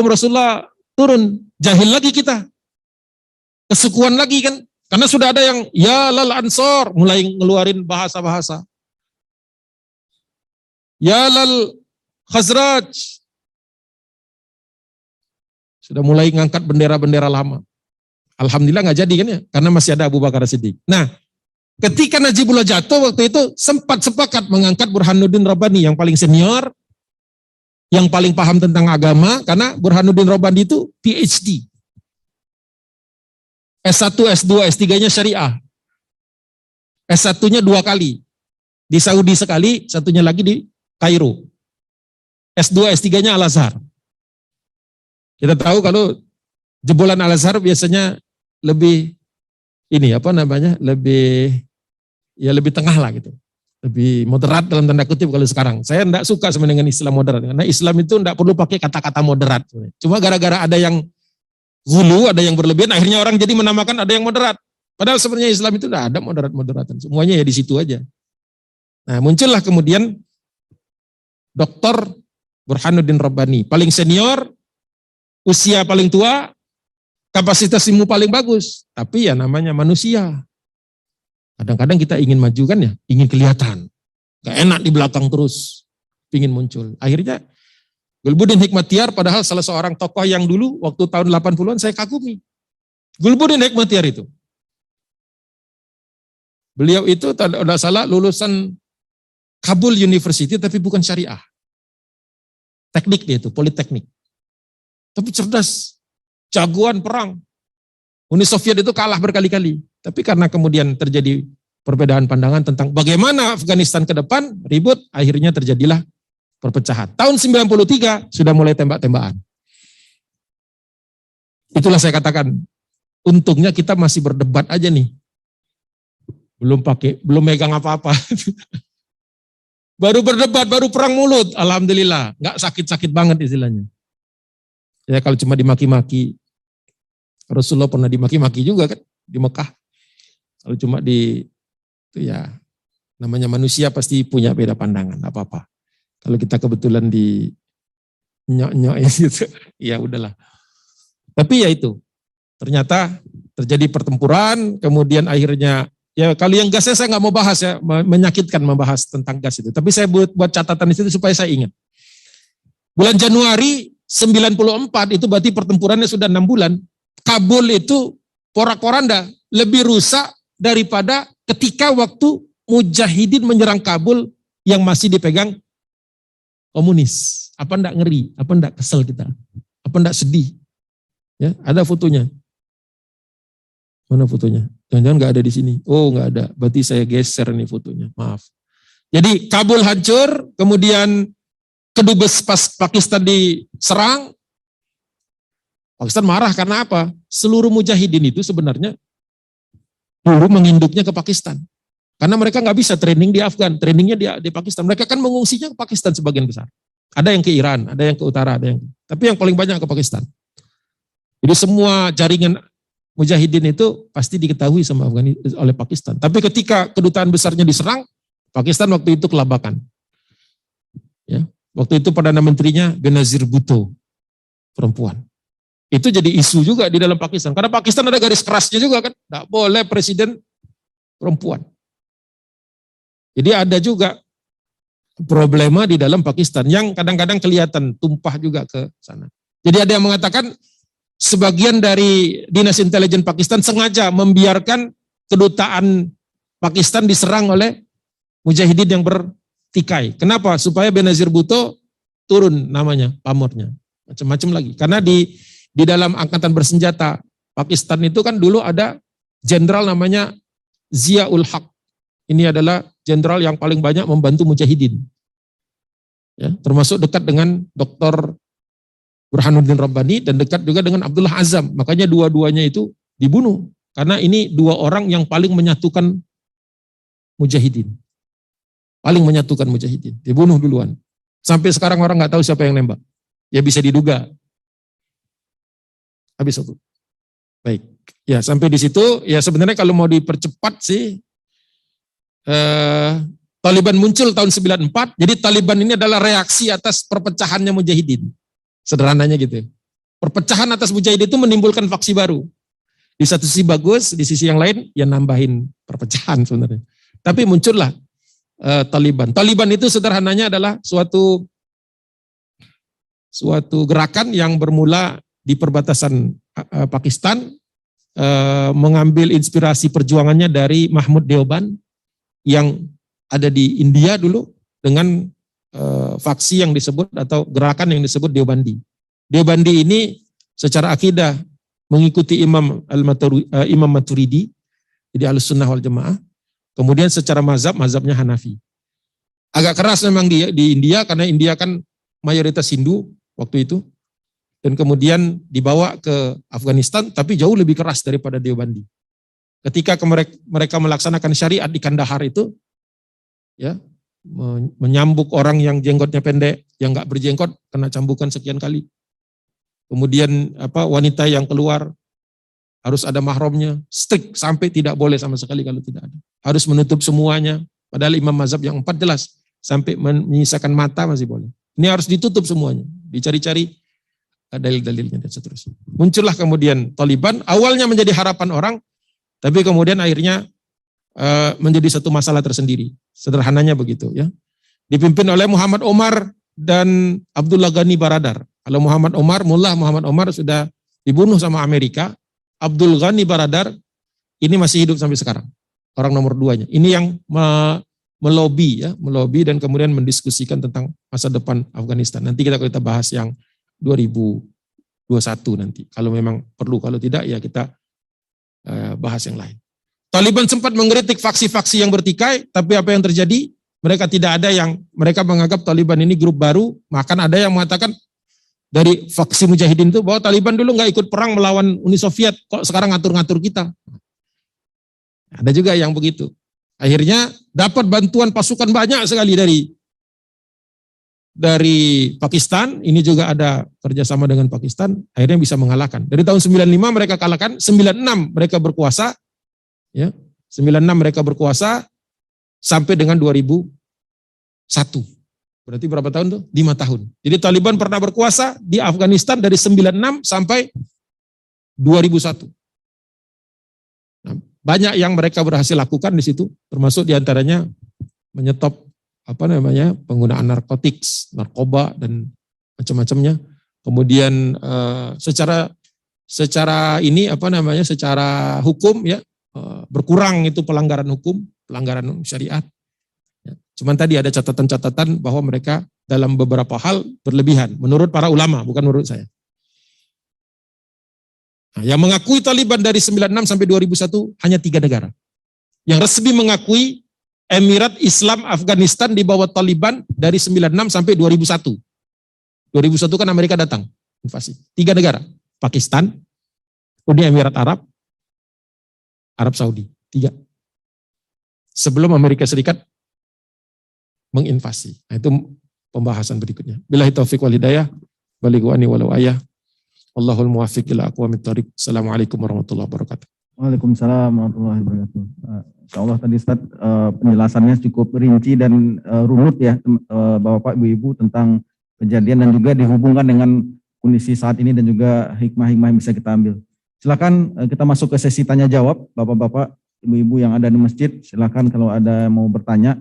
Speaker 1: Rasulullah turun? Jahil lagi kita. Kesukuan lagi kan. Karena sudah ada yang, ya lal ansor, mulai ngeluarin bahasa-bahasa. Ya lal khazraj. Sudah mulai ngangkat bendera-bendera lama. Alhamdulillah nggak jadi kan ya, karena masih ada Abu Bakar Siddiq. Nah, ketika Najibullah jatuh waktu itu sempat sepakat mengangkat Burhanuddin Rabbani yang paling senior, yang paling paham tentang agama, karena Burhanuddin Rabbani itu PhD. S1, S2, S3-nya syariah. S1-nya 2 kali. Di Saudi sekali, satunya lagi di Kairo. S2, S3-nya Al-Azhar. Kita tahu kalau jebolan Al-Azhar biasanya lebih lebih tengah lah gitu. Lebih moderat dalam tanda kutip kalau sekarang. Saya enggak suka sebenarnya dengan Islam moderat. Karena Islam itu enggak perlu pakai kata-kata moderat. Cuma gara-gara ada yang gulu, ada yang berlebihan, akhirnya orang jadi menamakan ada yang moderat. Padahal sebenarnya Islam itu enggak ada moderat-moderatan. Semuanya ya di situ aja. Nah muncullah kemudian Dr. Burhanuddin Rabbani. Paling senior, usia paling tua, kapasitas ilmu paling bagus. Tapi ya namanya manusia. Kadang-kadang kita ingin maju kan ya, ingin kelihatan. Gak enak di belakang terus, ingin muncul. Akhirnya Gulbuddin Hikmatyar padahal salah seorang tokoh yang dulu waktu tahun 80-an saya kagumi. Gulbuddin Hikmatyar itu. Beliau itu tidak salah lulusan Kabul University tapi bukan syariah. Teknik dia itu, politeknik. Tapi cerdas, jagoan perang. Uni Soviet itu kalah berkali-kali. Tapi karena kemudian terjadi perbedaan pandangan tentang bagaimana Afghanistan ke depan, ribut, akhirnya terjadilah perpecahan. Tahun 93 sudah mulai tembak-tembakan. Itulah saya katakan, untungnya kita masih berdebat aja nih. Belum megang apa-apa. Baru berdebat, baru perang mulut. Alhamdulillah, nggak sakit-sakit banget istilahnya. Ya kalau cuma dimaki-maki, Rasulullah pernah dimaki-maki juga kan di Mekah. Kalau cuma ya namanya manusia pasti punya beda pandangan, apa-apa. Kalau kita kebetulan di nyok-nyok gitu, ya udahlah. Tapi ya itu, ternyata terjadi pertempuran, kemudian akhirnya, ya kalau yang gasnya saya nggak mau bahas ya, menyakitkan membahas tentang gas itu. Tapi saya buat catatan di situ supaya saya ingat. Bulan Januari 94 itu berarti pertempurannya sudah 6 bulan. Kabul itu porak-poranda, lebih rusak daripada ketika waktu Mujahidin menyerang Kabul yang masih dipegang komunis. Apa enggak ngeri? Apa enggak kesel kita? Apa enggak sedih? Ya, ada fotonya. Mana fotonya? Jangan-jangan enggak ada di sini. Oh, enggak ada. Berarti saya geser nih fotonya. Maaf. Jadi Kabul hancur, kemudian kedubes Pakistan diserang. Pakistan marah karena apa? Seluruh mujahidin itu sebenarnya dulu menginduknya ke Pakistan. Karena mereka nggak bisa training di Afgan, trainingnya di Pakistan. Mereka kan mengungsinya ke Pakistan sebagian besar. Ada yang ke Iran, ada yang ke utara, tapi yang paling banyak ke Pakistan. Jadi semua jaringan mujahidin itu pasti diketahui sama oleh Pakistan. Tapi ketika kedutaan besarnya diserang, Pakistan waktu itu kelabakan. Ya, waktu itu Perdana Menterinya Benazir Bhutto, perempuan. Itu jadi isu juga di dalam Pakistan. Karena Pakistan ada garis kerasnya juga kan. Tidak boleh presiden perempuan. Jadi ada juga problema di dalam Pakistan yang kadang-kadang kelihatan tumpah juga ke sana. Jadi ada yang mengatakan sebagian dari dinas intelijen Pakistan sengaja membiarkan kedutaan Pakistan diserang oleh mujahidin yang bertikai. Kenapa? Supaya Benazir Bhutto turun namanya, pamornya. Macam-macam lagi. Karena di dalam angkatan bersenjata Pakistan itu kan dulu ada jenderal namanya Zia-ul Haq. Ini adalah jenderal yang paling banyak membantu mujahidin. Ya, termasuk dekat dengan Dr. Burhanuddin Rabbani dan dekat juga dengan Abdullah Azam. Makanya dua-duanya itu dibunuh. Karena ini dua orang yang paling menyatukan mujahidin. Paling menyatukan mujahidin. Dibunuh duluan. Sampai sekarang orang nggak tahu siapa yang nembak. Ya bisa diduga. Habis itu. Baik. Ya sampai di situ, ya sebenarnya kalau mau dipercepat sih, Taliban muncul tahun 94, jadi Taliban ini adalah reaksi atas perpecahannya mujahidin. Sederhananya gitu. Perpecahan atas mujahidin itu menimbulkan faksi baru. Di satu sisi bagus, di sisi yang lain ya nambahin perpecahan sebenarnya. Tapi muncullah Taliban. Taliban itu sederhananya adalah suatu gerakan yang bermula di perbatasan Pakistan, mengambil inspirasi perjuangannya dari Mahmud Deoban yang ada di India dulu dengan faksi yang disebut atau gerakan yang disebut Deobandi. Deobandi ini secara akidah mengikuti Imam Maturidi, jadi Ahlussunnah wal Jamaah. Kemudian secara mazhabnya Hanafi. Agak keras memang di India karena India kan mayoritas Hindu waktu itu. Dan kemudian dibawa ke Afghanistan, tapi jauh lebih keras daripada Deobandi. Ketika mereka melaksanakan syariat di Kandahar itu, ya menyambuk orang yang jenggotnya pendek, yang nggak berjenggot, kena cambukan sekian kali. Kemudian wanita yang keluar harus ada mahramnya, strict sampai tidak boleh sama sekali kalau tidak ada. Harus menutup semuanya. Padahal imam mazhab yang 4 jelas, sampai menyisakan mata masih boleh. Ini harus ditutup semuanya, dicari-cari dalil-dalilnya dan seterusnya. Muncullah kemudian Taliban, awalnya menjadi harapan orang, tapi kemudian akhirnya menjadi satu masalah tersendiri. Sederhananya begitu ya. Dipimpin oleh Muhammad Omar dan Abdullah Ghani Baradar. Kalau Mullah Muhammad Omar sudah dibunuh sama Amerika, Abdul Ghani Baradar ini masih hidup sampai sekarang. Orang nomor 2-nya. Ini yang melobi dan kemudian mendiskusikan tentang masa depan Afghanistan. Nanti kita bahas yang 2021 nanti. Kalau memang perlu, kalau tidak ya kita bahas yang lain. Taliban sempat mengkritik faksi-faksi yang bertikai, tapi apa yang terjadi? Mereka menganggap Taliban ini grup baru, bahkan ada yang mengatakan dari faksi Mujahidin itu bahwa Taliban dulu nggak ikut perang melawan Uni Soviet, kok sekarang ngatur-ngatur kita. Ada juga yang begitu. Akhirnya dapat bantuan pasukan banyak sekali dari Pakistan, ini juga ada kerjasama dengan Pakistan, akhirnya bisa mengalahkan. Dari tahun 95 mereka kalahkan, 96 mereka berkuasa, ya, 96 mereka berkuasa sampai dengan 2001. Berarti berapa tahun tuh? 5 tahun. Jadi Taliban pernah berkuasa di Afghanistan dari 96 sampai 2001. Nah, banyak yang mereka berhasil lakukan di situ, termasuk diantaranya menyetop penggunaan narkotik, narkoba dan macam-macamnya. Kemudian secara hukum ya berkurang itu pelanggaran hukum, pelanggaran syariat. Ya. Cuman tadi ada catatan-catatan bahwa mereka dalam beberapa hal berlebihan menurut para ulama, bukan menurut saya. Nah, yang mengakui Taliban dari 96 sampai 2001 hanya 3 negara. Yang resmi mengakui Emirat Islam Afghanistan di bawah Taliban dari 96 sampai 2001. 2001 kan Amerika datang invasi. 3 negara, Pakistan, Uni Emirat Arab, Arab Saudi. 3. Sebelum Amerika Serikat menginvasi. Nah, itu pembahasan berikutnya. Billahi taufiq wal hidayah, balighu anni walau ayah. Allahul muwaffiq ila aqwamit thoriq. Assalamualaikum warahmatullahi wabarakatuh.
Speaker 2: Waalaikumsalam warahmatullahi wabarakatuh. Insyaallah tadi Ustaz penjelasannya cukup rinci dan runut ya Bapak Ibu tentang kejadian dan juga dihubungkan dengan kondisi saat ini dan juga hikmah-hikmah yang bisa kita ambil. Silakan kita masuk ke sesi tanya jawab Bapak-bapak, Ibu-ibu yang ada di masjid. Silakan kalau ada yang mau bertanya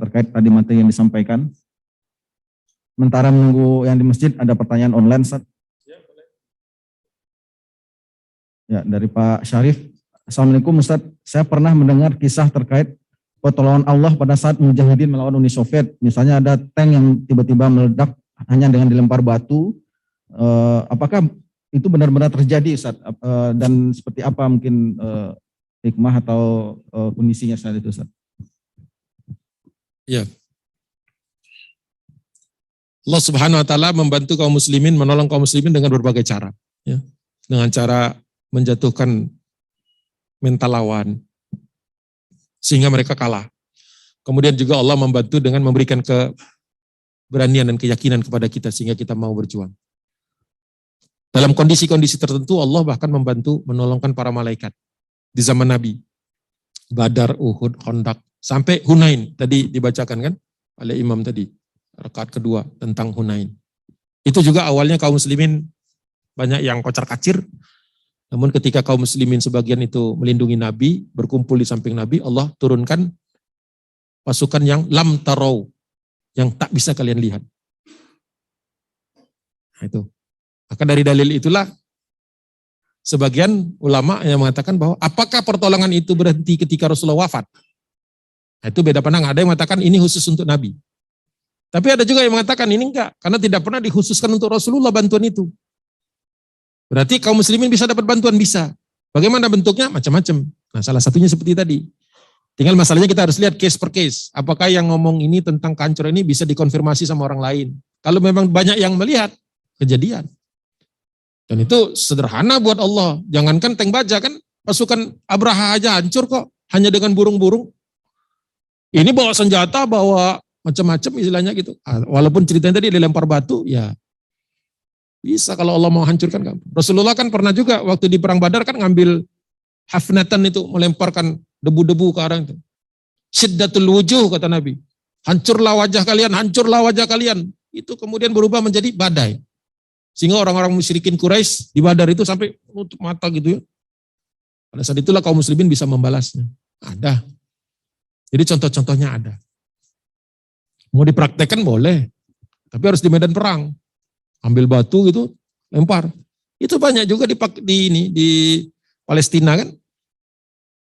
Speaker 2: terkait tadi materi yang disampaikan. Sementara menunggu yang di masjid ada pertanyaan online Ustaz. Ya, dari Pak Syarif. Assalamualaikum Ustaz, saya pernah mendengar kisah terkait pertolongan Allah pada saat Mujahidin melawan Uni Soviet. Misalnya ada tank yang tiba-tiba meledak hanya dengan dilempar batu. Apakah itu benar-benar terjadi Ustaz? Dan seperti apa mungkin hikmah atau kondisinya saat itu Ustaz?
Speaker 1: Ya. Allah Subhanahu wa taala membantu kaum muslimin, menolong kaum muslimin dengan berbagai cara, ya. Dengan cara menjatuhkan mental lawan sehingga mereka kalah. Kemudian juga Allah membantu dengan memberikan keberanian dan keyakinan kepada kita sehingga kita mau berjuang. Dalam kondisi-kondisi tertentu Allah bahkan membantu menolongkan para malaikat di zaman Nabi. Badar, Uhud, Khandaq, sampai Hunain tadi dibacakan kan oleh imam tadi, rakaat kedua tentang Hunain. Itu juga awalnya kaum muslimin banyak yang kocar-kacir. Namun ketika kaum muslimin sebagian itu melindungi Nabi, berkumpul di samping Nabi, Allah turunkan pasukan yang lam tarau, yang tak bisa kalian lihat. Nah itu. Maka dari dalil itulah sebagian ulama yang mengatakan bahwa apakah pertolongan itu berhenti ketika Rasulullah wafat? Nah itu beda pandang. Ada yang mengatakan ini khusus untuk Nabi. Tapi ada juga yang mengatakan ini enggak, karena tidak pernah dikhususkan untuk Rasulullah bantuan itu. Berarti kaum muslimin bisa dapat bantuan, bisa. Bagaimana bentuknya? Macam-macam. Nah salah satunya seperti tadi. Tinggal masalahnya kita harus lihat case per case. Apakah yang ngomong ini tentang kancur ini bisa dikonfirmasi sama orang lain. Kalau memang banyak yang melihat, kejadian. Dan itu sederhana buat Allah. Jangankan tank baja kan, pasukan Abraha aja hancur kok. Hanya dengan burung-burung. Ini bawa senjata, bawa macam-macam istilahnya gitu. Walaupun ceritanya tadi dilempar batu, ya bisa kalau Allah mau hancurkan. Rasulullah kan pernah juga waktu di perang Badar kan ngambil hafnatan itu, melemparkan debu-debu ke arah itu. Syiddatul wujuh kata Nabi. Hancurlah wajah kalian, hancurlah wajah kalian. Itu kemudian berubah menjadi badai. Sehingga orang-orang musyrikin Quraisy di Badar itu sampai nutup mata gitu ya. Pada saat itulah kaum muslimin bisa membalasnya. Ada. Jadi contoh-contohnya ada. Mau dipraktekkan boleh. Tapi harus di medan perang. Ambil batu gitu, lempar. Itu banyak juga di Palestina kan.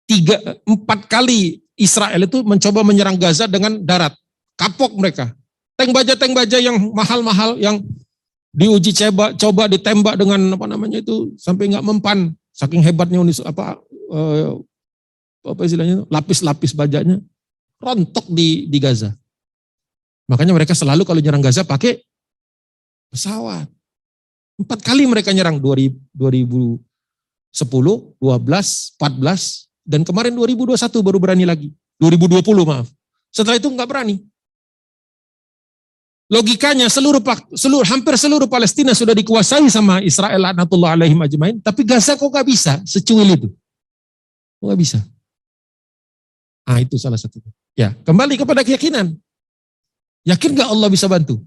Speaker 1: 4 kali Israel itu mencoba menyerang Gaza dengan darat. Kapok mereka. Tank baja yang mahal-mahal, yang diuji coba ditembak dengan sampai nggak mempan. Saking hebatnya apa istilahnya, lapis-lapis bajanya rontok di Gaza. Makanya mereka selalu kalau nyerang Gaza pakai pesawat. 4 kali mereka nyerang 2010, 12, 14, dan kemarin 2021 baru berani lagi. 2020 maaf. Setelah itu nggak berani. Logikanya hampir seluruh Palestina sudah dikuasai sama Israel laknatullah alaihim ajmain, tapi Gaza kok nggak bisa secuil itu? Kok nggak bisa? Ah, itu salah satunya. Ya, kembali kepada keyakinan. Yakin nggak Allah bisa bantu?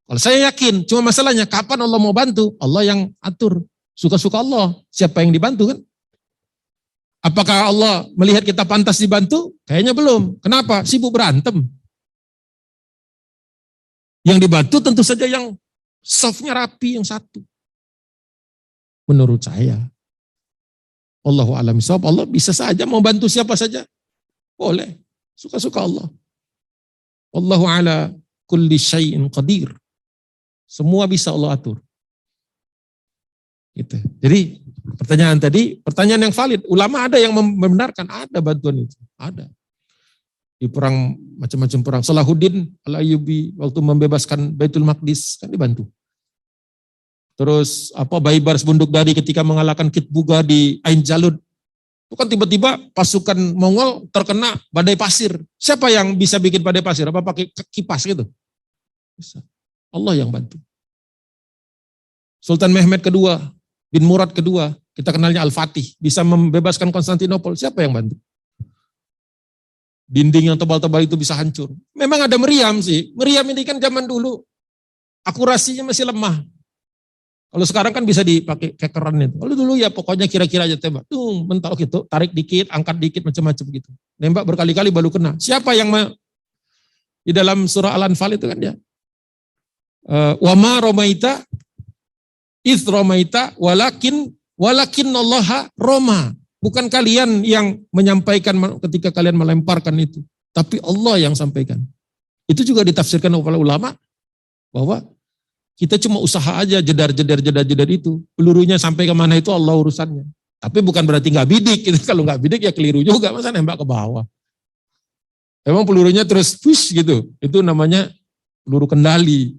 Speaker 1: Kalau saya yakin, cuma masalahnya kapan Allah mau bantu? Allah yang atur. Suka-suka Allah. Siapa yang dibantu kan? Apakah Allah melihat kita pantas dibantu? Kayaknya belum. Kenapa? Sibuk berantem. Yang dibantu tentu saja yang softnya rapi, yang satu. Menurut saya. Allahu a'lam bishawab. Allah bisa saja mau bantu siapa saja. Boleh. Suka-suka Allah. Wallahu ala kulli syai'in qadir. Semua bisa Allah atur. Gitu. Jadi pertanyaan yang valid. Ulama ada yang membenarkan, ada bantuan itu. Ada. Di perang, macam-macam perang. Salahuddin Al-Ayyubi waktu membebaskan Baitul Maqdis, kan dibantu. Terus Baibars Bundukdari ketika mengalahkan Kitbuga di Ain Jalud. Itu kan tiba-tiba pasukan Mongol terkena badai pasir. Siapa yang bisa bikin badai pasir? Apa pakai kipas gitu? Bisa. Allah yang bantu. Sultan Mehmed kedua, bin Murad kedua, kita kenalnya Al-Fatih, bisa membebaskan Konstantinopel. Siapa yang bantu? Dinding yang tebal-tebal itu bisa hancur. Memang ada meriam sih. Meriam ini kan zaman dulu akurasinya masih lemah. Kalau sekarang kan bisa dipakai kekeran itu. Kalau dulu ya pokoknya kira-kira aja tembak. Tuh mentok gitu, tarik dikit, angkat dikit, macam-macam gitu. Nembak berkali-kali baru kena. Siapa yang di dalam surah Al-Anfal itu kan ya. Wama romaita its romaita walakin Allaha roma. Bukan kalian yang menyampaikan ketika kalian melemparkan itu, tapi Allah yang sampaikan. Itu juga ditafsirkan oleh ulama bahwa kita cuma usaha aja jedar itu. Pelurunya sampai ke mana itu Allah urusannya. Tapi bukan berarti nggak bidik. Kalau nggak bidik ya keliru juga, masa nembak ke bawah. Emang pelurunya terus push gitu. Itu namanya peluru kendali.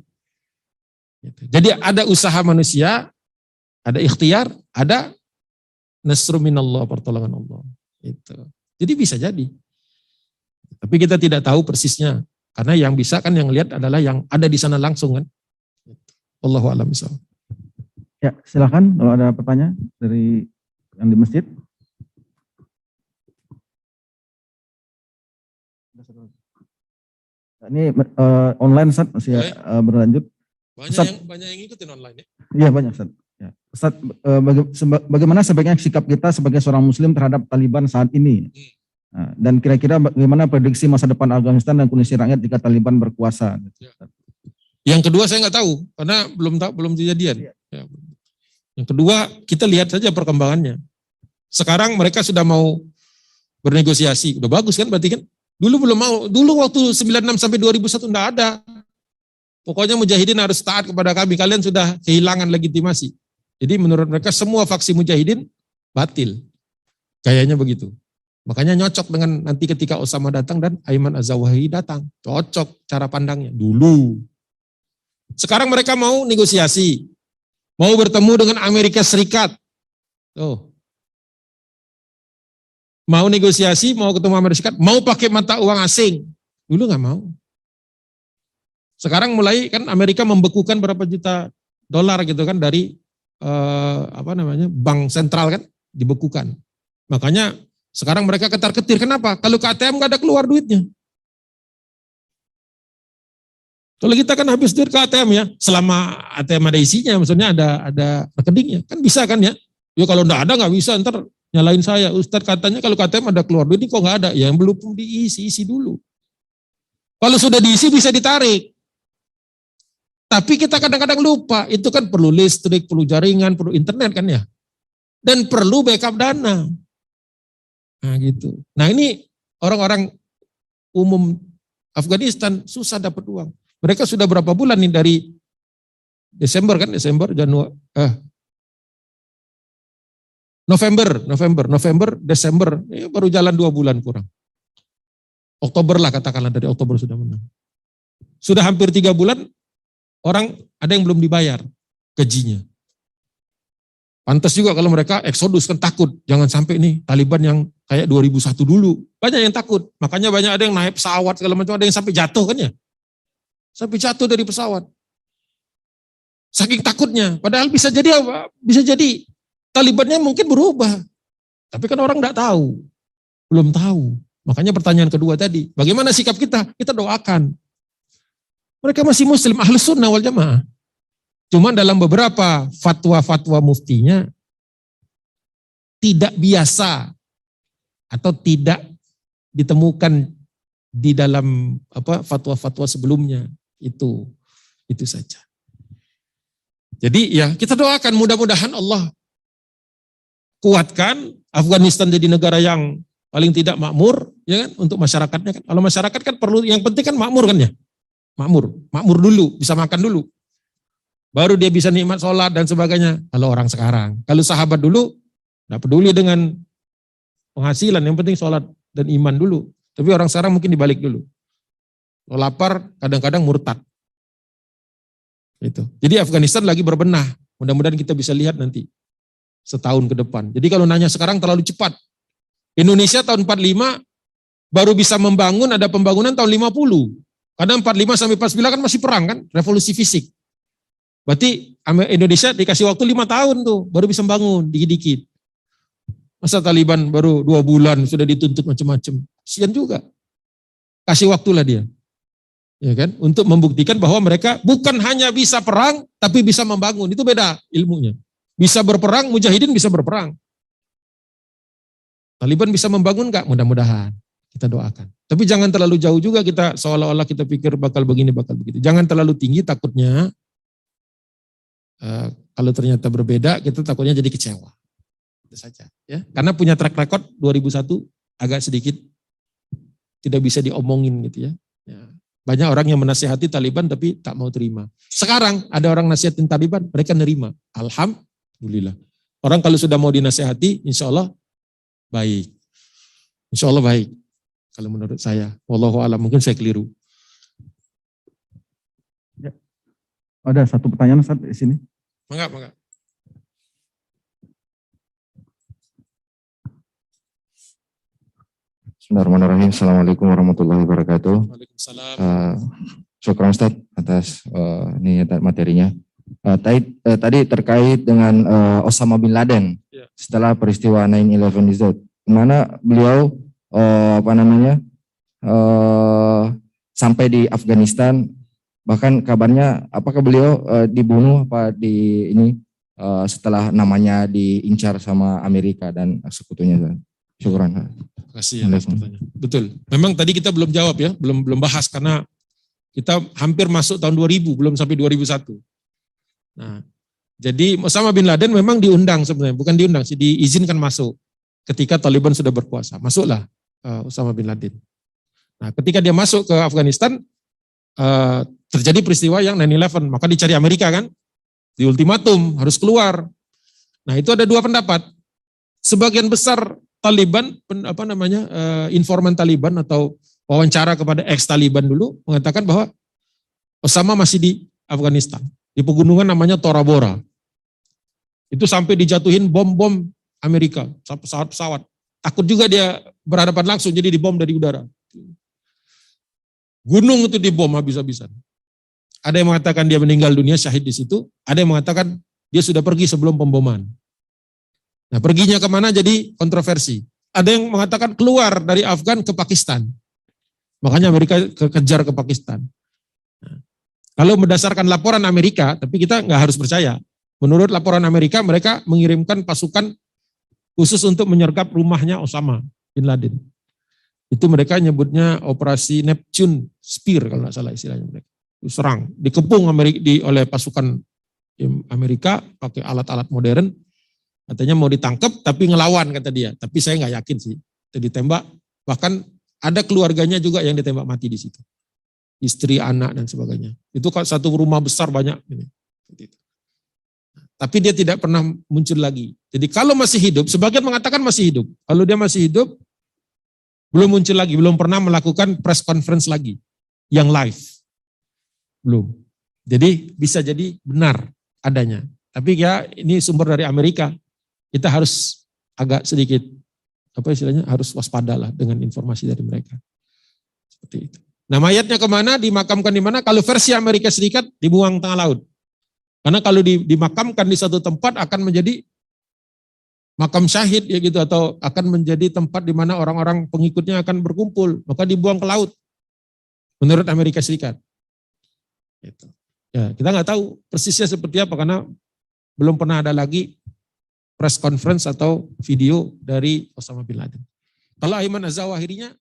Speaker 1: Jadi ada usaha manusia, ada ikhtiar, ada nasru minallah, pertolongan Allah. Itu. Jadi bisa jadi. Tapi kita tidak tahu persisnya. Karena yang bisa kan yang lihat adalah yang ada di sana langsung kan. Allahu a'lam bishawab.
Speaker 2: Ya, silakan kalau ada pertanyaan dari yang di masjid. Ini online Ustaz masih berlanjut.
Speaker 1: Banyak yang ikutin online ya?
Speaker 2: Iya banyak Ustaz. Ya. Ustaz, bagaimana sebaiknya sikap kita sebagai seorang muslim terhadap Taliban saat ini? Nah, dan kira-kira bagaimana prediksi masa depan Afghanistan dan kondisi rakyat jika Taliban berkuasa?
Speaker 1: Ya. Yang kedua saya nggak tahu karena belum kejadian. Ya. Yang kedua kita lihat saja perkembangannya. Sekarang mereka sudah mau bernegosiasi, udah bagus kan berarti kan? Dulu belum mau, dulu waktu 96 sampai 2001 enggak ada. Pokoknya mujahidin harus taat kepada kami, kalian sudah kehilangan legitimasi. Jadi menurut mereka semua faksi mujahidin batil. Kayaknya begitu. Makanya nyocok dengan nanti ketika Osama datang dan Ayman Az-Zawahi datang. Cocok cara pandangnya dulu. Sekarang mereka mau negosiasi. Mau bertemu dengan Amerika Serikat. Tuh. Mau negosiasi, mau ketemu Amerika Serikat, mau pakai mata uang asing. Dulu nggak mau. Sekarang mulai kan Amerika membekukan berapa juta dolar gitu kan dari bank sentral kan dibekukan. Makanya sekarang mereka ketar-ketir. Kenapa? Kalau ke ATM nggak ada keluar duitnya. Kalau kita kan habis duit ke ATM ya, selama ATM ada isinya, maksudnya ada rekeningnya, kan bisa kan ya? Ya kalau nggak ada nggak bisa, ntar nyalain saya. Ustadz katanya kalau ke ATM ada keluar duit, ini kok nggak ada? Ya yang belum diisi dulu. Kalau sudah diisi bisa ditarik. Tapi kita kadang-kadang lupa, itu kan perlu listrik, perlu jaringan, perlu internet kan ya. Dan perlu backup dana. Nah gitu. Nah ini orang-orang umum Afghanistan susah dapat uang. Mereka sudah berapa bulan nih dari Desember, Januari, November, Desember, baru jalan 2 bulan kurang. Oktober lah katakanlah, dari Oktober sudah menang. Sudah hampir 3 bulan, orang ada yang belum dibayar gajinya. Pantas juga kalau mereka eksodus, kan takut. Jangan sampai nih Taliban yang kayak 2001 dulu. Banyak yang takut. Makanya banyak ada yang naik pesawat segala macam, ada yang sampai jatuh kan ya. Sampai jatuh dari pesawat. Saking takutnya. Padahal bisa jadi apa? Bisa jadi Talibannya mungkin berubah. Tapi kan orang enggak tahu. Belum tahu. Makanya pertanyaan kedua tadi, bagaimana sikap kita? Kita doakan. Mereka masih muslim, ahlus sunnah wal jamaah. Cuma dalam beberapa fatwa-fatwa muftinya tidak biasa atau tidak ditemukan di dalam fatwa-fatwa sebelumnya. Itu saja. Jadi ya kita doakan mudah-mudahan Allah kuatkan Afghanistan jadi negara yang paling tidak makmur, ya kan, untuk masyarakatnya kan. Kalau masyarakat kan perlu, yang penting kan makmur kan ya. Makmur dulu, bisa makan dulu. Baru dia bisa nikmat sholat dan sebagainya. Kalau orang sekarang, kalau sahabat dulu, nggak peduli dengan penghasilan, yang penting sholat dan iman dulu. Tapi orang sekarang mungkin dibalik dulu. Kalau lapar, kadang-kadang murtad. Itu. Jadi Afghanistan lagi berbenah. Mudah-mudahan kita bisa lihat nanti setahun ke depan. Jadi kalau nanya sekarang terlalu cepat. Indonesia tahun 45 baru bisa membangun, ada pembangunan tahun 50. Karena 45 sampai 49 kan masih perang kan, revolusi fisik. Berarti Indonesia dikasih waktu 5 tahun tuh, baru bisa membangun dikit-dikit. Masa Taliban baru 2 bulan sudah dituntut macam-macam. Kasian juga. Kasih waktulah dia. Ya kan? Untuk membuktikan bahwa mereka bukan hanya bisa perang, tapi bisa membangun. Itu beda ilmunya. Bisa berperang, mujahidin bisa berperang. Taliban bisa membangun enggak? Mudah-mudahan. Kita doakan. Tapi jangan terlalu jauh juga kita, seolah-olah kita pikir bakal begini, bakal begitu. Jangan terlalu tinggi, takutnya kalau ternyata berbeda, kita takutnya jadi kecewa. Itu saja. Ya. Karena punya track record 2001 agak sedikit tidak bisa diomongin gitu ya. Banyak orang yang menasihati Taliban tapi tak mau terima. Sekarang ada orang nasihatin Taliban, mereka nerima. Alhamdulillah. Orang kalau sudah mau dinasihati, insya Allah baik. Insya Allah baik. Kalau menurut saya, wallahu a'lam, mungkin saya keliru.
Speaker 2: Ya. Ada satu pertanyaan Ustaz di sini.
Speaker 1: Mangga.
Speaker 3: Bismillahirrahmanirrahim. Assalamualaikum warahmatullahi wabarakatuh.
Speaker 1: Waalaikumsalam.
Speaker 3: Syukran Ustaz atas materinya. Tadi terkait dengan Osama bin Laden,
Speaker 1: ya.
Speaker 3: Setelah peristiwa 9/11 itu, mana beliau sampai di Afghanistan, bahkan kabarnya apakah beliau dibunuh setelah namanya diincar sama Amerika dan sekutunya. Syukran.
Speaker 1: Terima kasih atas pertanyaan. Betul. Memang tadi kita belum jawab ya, belum bahas karena kita hampir masuk tahun 2000, belum sampai 2001. Nah, jadi Osama bin Laden memang diundang sebenarnya, bukan diundang sih, diizinkan masuk ketika Taliban sudah berkuasa. Masuklah Osama bin Laden. Nah, ketika dia masuk ke Afghanistan, terjadi peristiwa yang 9/11, maka dicari Amerika kan, di ultimatum harus keluar. Nah, itu ada 2 pendapat. Sebagian besar Taliban, informan Taliban atau wawancara kepada ex-Taliban dulu mengatakan bahwa Osama masih di Afghanistan, di pegunungan namanya Tora Bora. Itu sampai dijatuhin bom-bom Amerika, pesawat-pesawat. Takut juga dia berhadapan langsung, jadi dibom dari udara. Gunung itu dibom habis-habisan. Ada yang mengatakan dia meninggal dunia syahid di situ, ada yang mengatakan dia sudah pergi sebelum pemboman. Nah, perginya kemana jadi kontroversi. Ada yang mengatakan keluar dari Afgan ke Pakistan. Makanya Amerika kejar ke Pakistan. Nah, kalau berdasarkan laporan Amerika, tapi kita nggak harus percaya. Menurut laporan Amerika, mereka mengirimkan pasukan khusus untuk menyergap rumahnya Osama bin Laden. Itu mereka nyebutnya operasi Neptune Spear kalau nggak salah istilahnya mereka. Serang, dikepung oleh pasukan Amerika pakai alat-alat modern. Katanya mau ditangkap tapi ngelawan kata dia. Tapi saya nggak yakin sih. Itu ditembak. Bahkan ada keluarganya juga yang ditembak mati di situ. Istri, anak dan sebagainya. Itu satu rumah besar banyak. tapi dia tidak pernah muncul lagi. Jadi kalau masih hidup, sebagian mengatakan masih hidup. Kalau dia masih hidup, belum muncul lagi, belum pernah melakukan press conference lagi yang live. Belum. Jadi bisa jadi benar adanya. Tapi ya ini sumber dari Amerika. Kita harus agak sedikit harus waspadalah dengan informasi dari mereka. Seperti itu. Nah, mayatnya kemana? Dimakamkan di mana? Kalau versi Amerika Serikat dibuang tengah laut. Karena kalau dimakamkan di satu tempat akan menjadi makam syahid ya gitu, atau akan menjadi tempat di mana orang-orang pengikutnya akan berkumpul, maka dibuang ke laut. Menurut Amerika Serikat. Gitu. Ya, kita nggak tahu persisnya seperti apa karena belum pernah ada lagi press conference atau video dari Osama bin Laden. Kalau Ayman Az-Zawahirinya